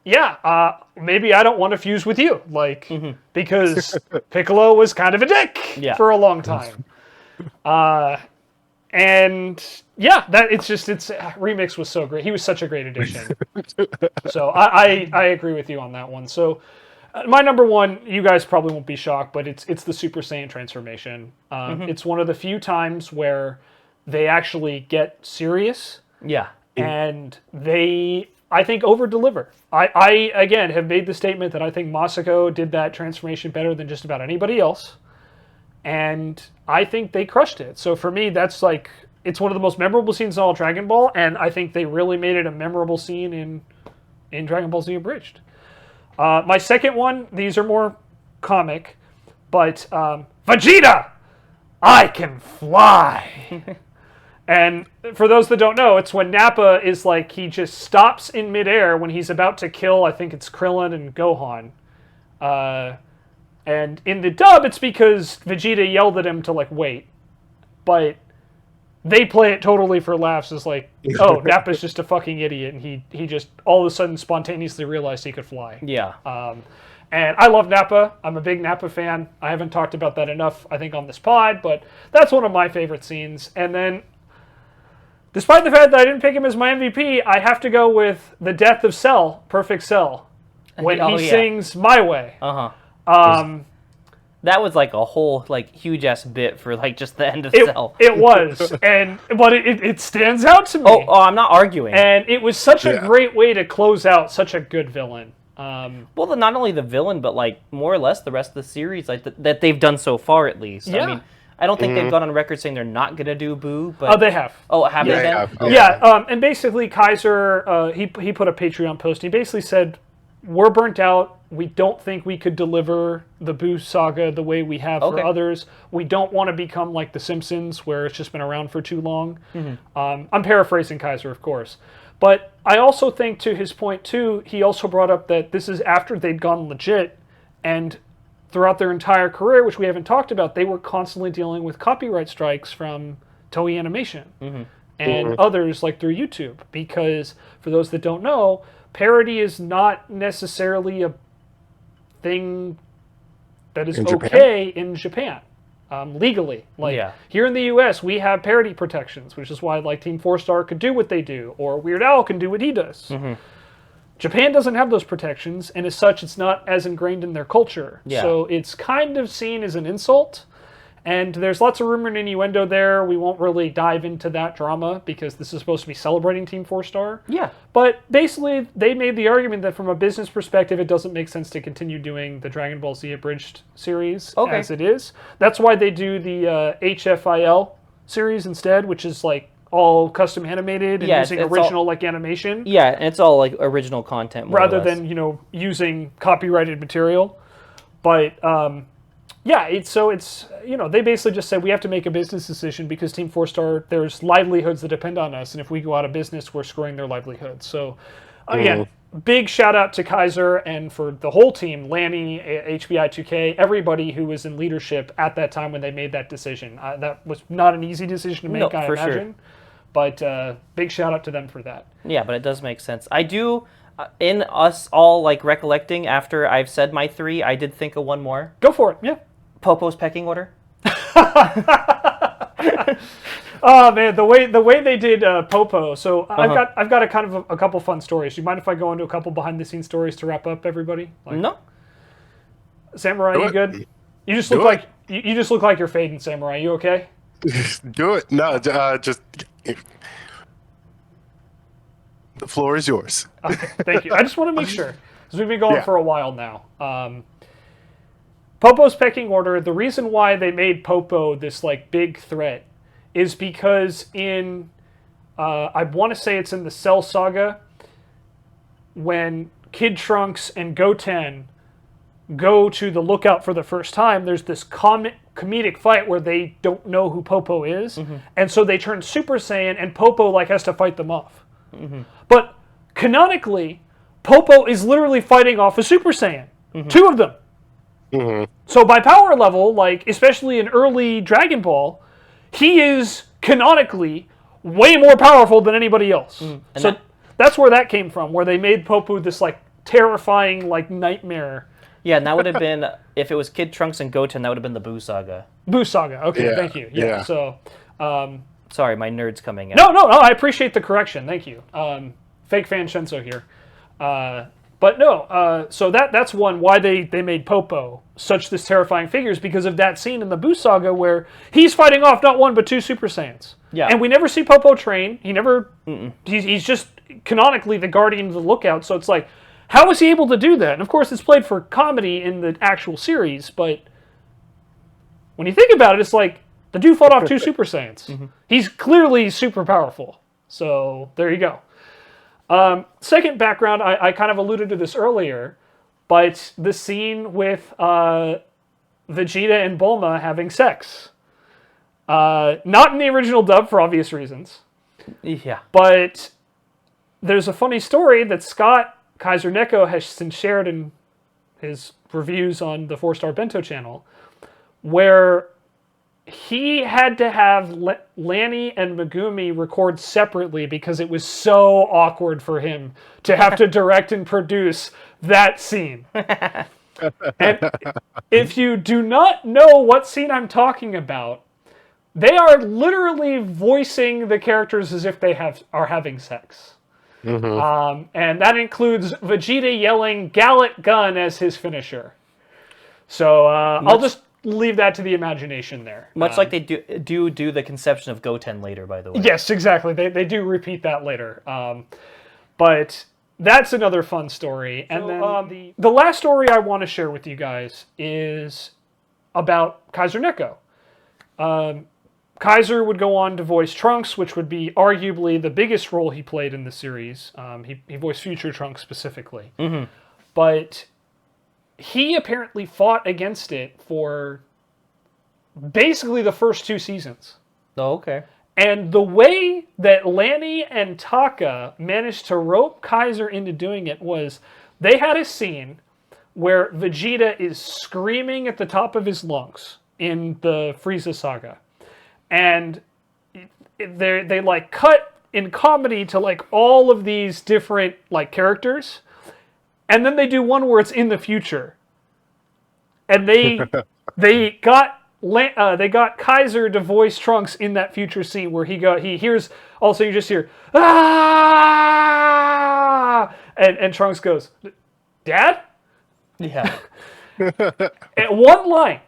yeah, maybe I don't want to fuse with you, like, because Piccolo was kind of a dick for a long time. And yeah, Remix was so great. He was such a great addition. So I agree with you on that one. So my number one, you guys probably won't be shocked, but it's the Super Saiyan transformation. It's one of the few times where they actually get serious. Yeah. And they, I think, over-deliver. I again, have made the statement that I think Masako did that transformation better than just about anybody else. And I think they crushed it. So for me, that's like, it's one of the most memorable scenes in all Dragon Ball, and I think they really made it a memorable scene in Dragon Ball Z Abridged. My second one, these are more comic, but Vegeta! I can fly! And for those that don't know, it's when Nappa is like, he just stops in midair when he's about to kill, I think it's Krillin and Gohan. And in the dub, it's because Vegeta yelled at him to, like, wait. But they play it totally for laughs as, like, oh, Nappa's just a fucking idiot, and he just all of a sudden spontaneously realized he could fly. Yeah. And I love Nappa. I'm a big Nappa fan. I haven't talked about that enough, I think, on this pod, but that's one of my favorite scenes. And then, despite the fact that I didn't pick him as my MVP, I have to go with the death of Cell, Perfect Cell, when he sings My Way. That was like a whole like huge ass bit for like just the end of Cell. It was, but it stands out to me. Oh, I'm not arguing. And it was such a great way to close out such a good villain. Well, not only the villain, but like more or less the rest of the series, like that they've done so far at least. Yeah. I mean, I don't think they've gone on record saying they're not gonna do Boo, but they have. Oh, have they then? Yeah. And basically Kaiser, he put a Patreon post. He basically said, we're burnt out. We don't think we could deliver the Boo saga the way we have for others. We don't want to become like The Simpsons, where it's just been around for too long. I'm paraphrasing Kaiser, of course. But I also think, to his point, too, he also brought up that this is after they'd gone legit, and throughout their entire career, which we haven't talked about, they were constantly dealing with copyright strikes from Toei Animation and others, like through YouTube. Because, for those that don't know, parody is not necessarily a thing that is okay in Japan, legally. Like here in the U.S., we have parody protections, which is why like Team 4-Star could do what they do, or Weird Al can do what he does. Japan doesn't have those protections, and as such, it's not as ingrained in their culture. So it's kind of seen as an insult. And there's lots of rumor and innuendo there. We won't really dive into that drama because this is supposed to be celebrating Team 4-Star. But basically, they made the argument that from a business perspective, it doesn't make sense to continue doing the Dragon Ball Z Abridged series as it is. That's why they do the HFIL series instead, which is like all custom animated and using original like animation. And it's all like original content rather than, you know, using copyrighted material. But it's you know, they basically just said we have to make a business decision because Team 4-Star, there's livelihoods that depend on us, and if we go out of business, we're screwing their livelihoods. So again, big shout out to Kaiser and for the whole team, Lanny, HBI2K, everybody who was in leadership at that time when they made that decision. That was not an easy decision to make, I imagine. But big shout out to them for that. Yeah, but it does make sense. I do, in us all like recollecting after I've said my 3, I did think of one more. Go for it. Yeah. Popo's pecking order. Oh man, the way they did Popo. So I've got a kind of a couple fun stories. Do you mind if I go into a couple behind the scenes stories to wrap up everybody? Like, no. Samurai, you good? You just look like you just look like you're fading, Samurai. You okay? Do it. No, just the floor is yours. Okay, thank you. I just want to make sure because we've been going for a while now. Popo's pecking order. The reason why they made Popo this like big threat is because in I want to say it's in the Cell Saga when Kid Trunks and Goten go to the lookout for the first time. There's this comedic fight where they don't know who Popo is, and so they turn Super Saiyan, and Popo like has to fight them off. But canonically, Popo is literally fighting off a Super Saiyan, 2 of them. So by power level, like especially in early Dragon Ball, he is canonically way more powerful than anybody else. So that's where that came from, where they made Popo this like terrifying like nightmare. Yeah, and that would have been, if it was Kid Trunks and Goten, that would have been the Boo Saga. Boo Saga, okay, thank you. Yeah. So, sorry, my nerd's coming out. No, I appreciate the correction, thank you. Fake fan Shenzo here. But no, so that's one, why they made Popo such this terrifying figure is because of that scene in the Boo Saga where he's fighting off not 1 but 2 Super Saiyans. Yeah. And we never see Popo train. He never, he's just canonically the guardian of the lookout, so it's like, how was he able to do that? And of course it's played for comedy in the actual series, but when you think about it, it's like, the dude fought off 2 Super Saiyans. He's clearly super powerful. So, there you go. Second background, I kind of alluded to this earlier, but the scene with Vegeta and Bulma having sex. Not in the original dub for obvious reasons. Yeah. But there's a funny story that Scott Kaiser Neko has since shared in his reviews on the 4-Star Bento channel, where he had to have Lanny and Megumi record separately because it was so awkward for him to have to direct and produce that scene. And if you do not know what scene I'm talking about, they are literally voicing the characters as if they are having sex. And that includes Vegeta yelling "Gallet Gun" as his finisher. So I'll just leave that to the imagination there. Much like they do the conception of Goten later, by the way. Yes, exactly. They do repeat that later. But that's another fun story. And then the last story I want to share with you guys is about Kaiser Neko. Kaiser would go on to voice Trunks, which would be arguably the biggest role he played in the series. He voiced Future Trunks specifically. but he apparently fought against it for basically the first 2 seasons. Oh, okay. And the way that Lanny and Taka managed to rope Kaiser into doing it was they had a scene where Vegeta is screaming at the top of his lungs in the Frieza saga. And they like cut in comedy to like all of these different like characters. And then they do one where it's in the future. And they got Kaiser to voice Trunks in that future scene where he hears, also you just hear, ah! And Trunks goes, Dad? Yeah. At one line.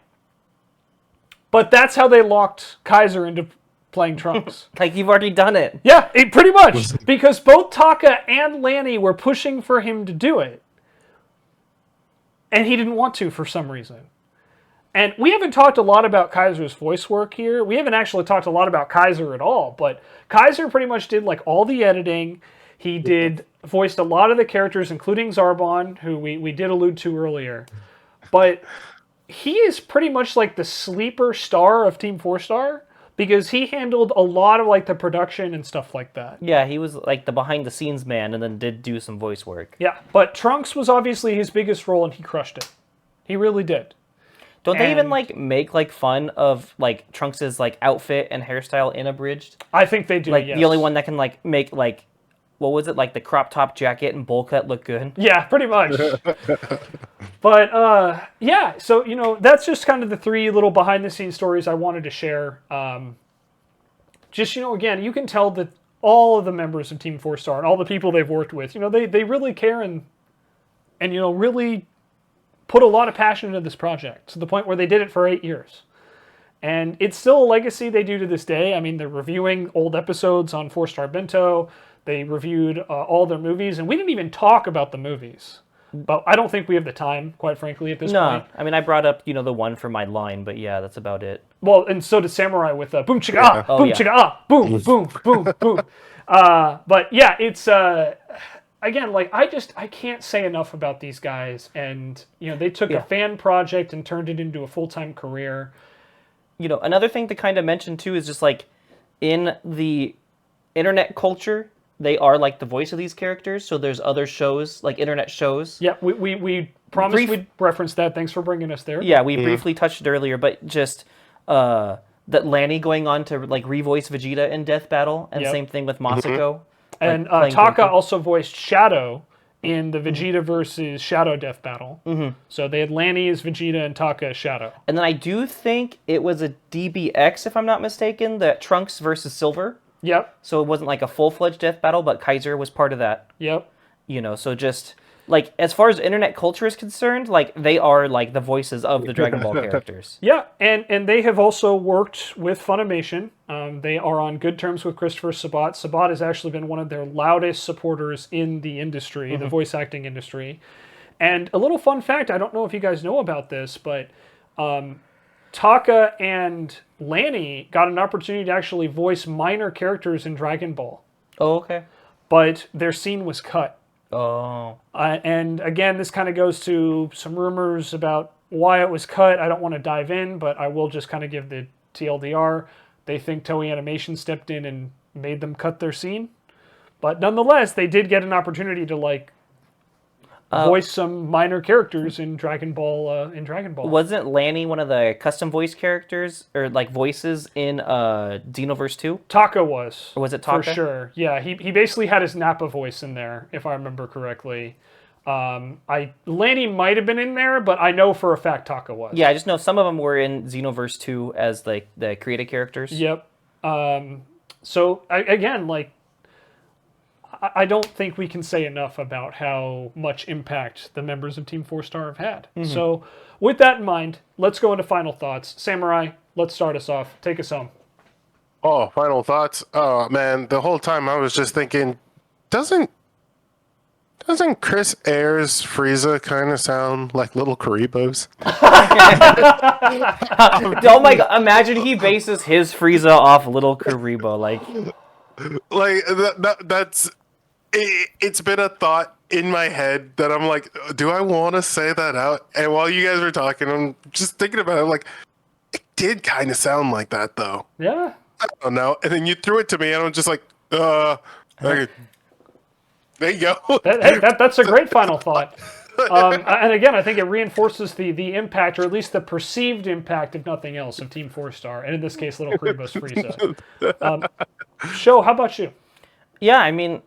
But that's how they locked Kaiser into playing Trunks. Like, you've already done it. Yeah, pretty much. Because both Taka and Lanny were pushing for him to do it. And he didn't want to for some reason. And we haven't talked a lot about Kaiser's voice work here. We haven't actually talked a lot about Kaiser at all. But Kaiser pretty much did like all the editing. He voiced a lot of the characters, including Zarbon, who we did allude to earlier. But he is pretty much like the sleeper star of Team 4-Star because he handled a lot of like the production and stuff like that. Yeah, he was like the behind the scenes man and then did do some voice work. Yeah, but Trunks was obviously his biggest role and he crushed it. He really did. Don't they even like make like fun of like Trunks's like outfit and hairstyle in Abridged? I think they do. Like yes. the only one that can like make like, what was it, like the crop top jacket and bowl cut look good? Yeah, pretty much. But yeah, so you know that's just kind of the 3 little behind the scenes stories I wanted to share. Just again, you can tell that all of the members of Team 4-Star and all the people they've worked with, they really care and really put a lot of passion into this project to the point where they did it for 8 years. And it's still a legacy they do to this day. I mean, they're reviewing old episodes on 4-Star Bento. They reviewed all their movies, and we didn't even talk about the movies. But I don't think we have the time, quite frankly, at this point. I mean, I brought up, the one for my line, but yeah, that's about it. Well, and so did Samurai with boom chicka ah, boom chicka ah, boom, boom, boom, boom. But yeah, it's again, like I can't say enough about these guys, and they took a fan project and turned it into a full-time career. Another thing to kind of mention too is just like in the internet culture, they are like the voice of these characters. So there's other shows, like internet shows. Yeah, we promised we'd reference that. Thanks for bringing us there. Yeah, we briefly touched it earlier, but just that Lanny going on to like revoice Vegeta in Death Battle, and same thing with Masako. And Taka also voiced Shadow in the Vegeta versus Shadow Death Battle. So they had Lanny as Vegeta and Taka as Shadow. And then I do think it was a DBX, if I'm not mistaken, that Trunks versus Silver. Yep. So it wasn't like a full-fledged death battle, but Kaiser was part of that. Yep. So just like as far as internet culture is concerned, like they are like the voices of the Dragon Ball characters. Yeah, and they have also worked with Funimation. They are on good terms with Christopher Sabat. Sabat has actually been one of their loudest supporters in the industry, the voice acting industry. And a little fun fact, I don't know if you guys know about this, but Taka and Lanny got an opportunity to actually voice minor characters in Dragon Ball. Oh, okay. But their scene was cut. Oh. And again, this kind of goes to some rumors about why it was cut. I don't want to dive in, but I will just kind of give the TLDR. They think Toei Animation stepped in and made them cut their scene. But nonetheless, they did get an opportunity to voice some minor characters in Dragon Ball. Wasn't Lanny one of the custom voice characters or like voices in Xenoverse 2? Taka was. Or was it Taka? For sure. Yeah, he basically had his Nappa voice in there, if I remember correctly. Lanny might have been in there, but I know for a fact Taka was. Yeah, I just know some of them were in Xenoverse 2 as like the creative characters. Yep. So again, I don't think we can say enough about how much impact the members of Team 4-Star have had. So with that in mind, let's go into final thoughts. Samurai, let's start us off. Take us home. Oh, final thoughts. Oh man, the whole time I was just thinking, doesn't Chris Ayers Frieza kind of sound like little Karibos? Oh my god! Imagine he bases his Frieza off Little Karibo, that's. It's been a thought in my head that I'm like, do I want to say that out? And while you guys were talking, I'm just thinking about it. I'm like, it did kind of sound like that though. Yeah. I don't know. And then you threw it to me, and I'm just like, okay. There you go. That's a great final thought. And again, I think it reinforces the impact, or at least the perceived impact, if nothing else, of Team 4-Star, and in this case, Little Kribos Frieza. Sho, how about you? Yeah, I mean,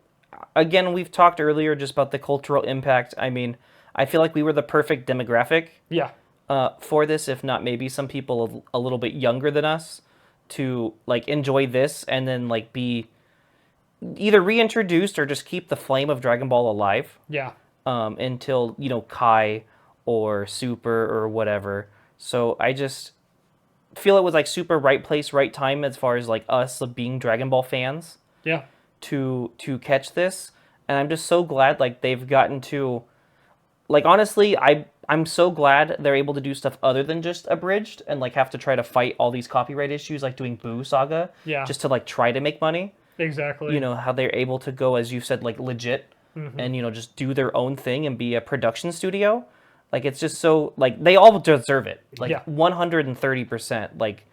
again, we've talked earlier just about the cultural impact. I mean, I feel like we were the perfect demographic Yeah. for this, if not maybe some people a little bit younger than us, to like enjoy this and then like be either reintroduced or just keep the flame of Dragon Ball alive. Yeah. Until, Kai or Super or whatever. So I just feel it was like super right place, right time as far as like us being Dragon Ball fans Yeah. to catch this. And I'm just so glad like they've gotten to, like, honestly, I'm so glad they're able to do stuff other than just Abridged and like have to try to fight all these copyright issues like doing Boo Saga. Yeah. Just to like try to make money. Exactly. How they're able to go, as you said, like legit. And, just do their own thing and be a production studio. Like, it's just so, like, they all deserve it. Like, Yeah. 130%. Like,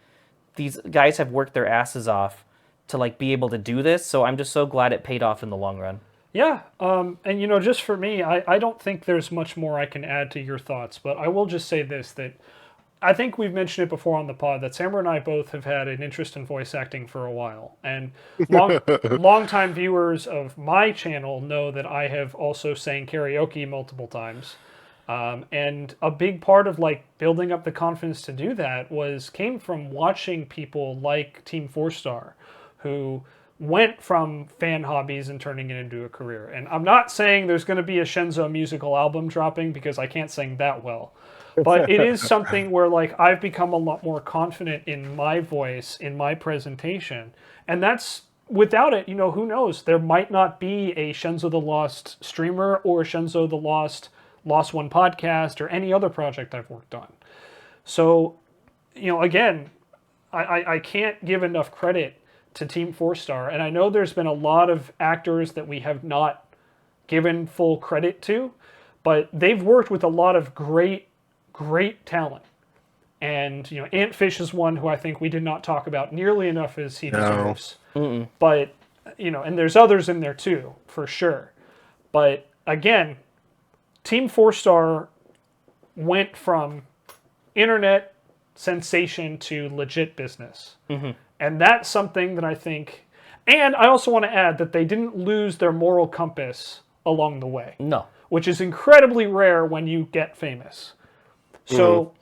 these guys have worked their asses off to, like, be able to do this. So I'm just so glad it paid off in the long run. Yeah. And, just for me, I don't think there's much more I can add to your thoughts. But I will just say this, that I think we've mentioned it before on the pod, that Samurai and I both have had an interest in voice acting for a while. And long-time viewers of my channel know that I have also sang karaoke multiple times. And a big part of like building up the confidence to do that came from watching people like Team 4-Star, who went from fan hobbies and turning it into a career. And I'm not saying there's going to be a Shenzo musical album dropping, because I can't sing that well. But it is something where like I've become a lot more confident in my voice, in my presentation. And that's, without it, who knows? There might not be a Shenzo the Lost streamer or Shenzo the Lost One podcast or any other project I've worked on. So, again, I can't give enough credit to Team 4-Star. And I know there's been a lot of actors that we have not given full credit to, but they've worked with a lot of great talent. And, Ant Fish is one who I think we did not talk about nearly enough as he deserves. But, and there's others in there too, for sure. But again, Team 4-Star went from internet sensation to legit business. And that's something that I think, and I also want to add that they didn't lose their moral compass along the way. No. Which is incredibly rare when you get famous. So,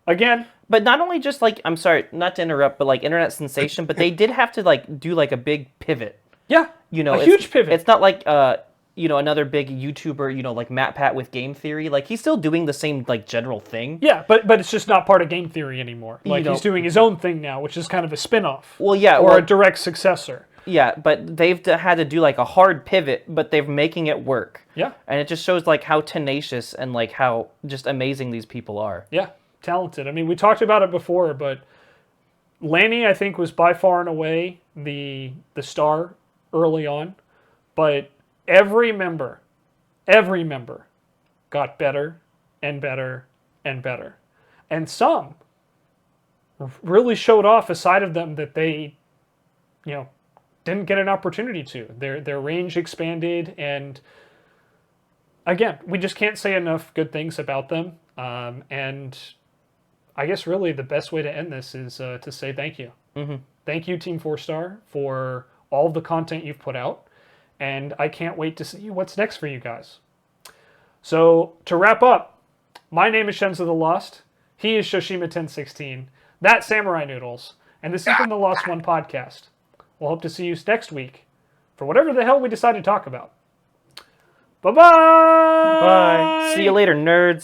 again... But not only just, like, I'm sorry, not to interrupt, but, like, internet sensation, but they did have to, like, do, like, a big pivot. Yeah, a huge pivot. It's not like, another big YouTuber, like Matt Pat with Game Theory. Like, he's still doing the same, like, general thing. Yeah, but it's just not part of Game Theory anymore. Like, he's doing his own thing now, which is kind of a spin-off. Well, yeah. Or a direct successor. Yeah, but they've had to do, like, a hard pivot, but they're making it work. Yeah. And it just shows, like, how tenacious and, like, how just amazing these people are. Yeah, talented. I mean, we talked about it before, but Lanny, I think, was by far and away the star early on. But every member got better and better and better. And some really showed off a side of them that they, didn't get an opportunity to. Their range expanded, and again, we just can't say enough good things about them. And I guess really the best way to end this is to say thank you. Thank you, Team 4-Star, for all the content you've put out, and I can't wait to see what's next for you guys. So to wrap up, my name is Shenzo the Lost. He is Shoshima 1016. That's Samurai Noodles, and this has been the Lost One podcast. We'll hope to see you next week for whatever the hell we decide to talk about. Bye-bye! Bye. See you later, nerds.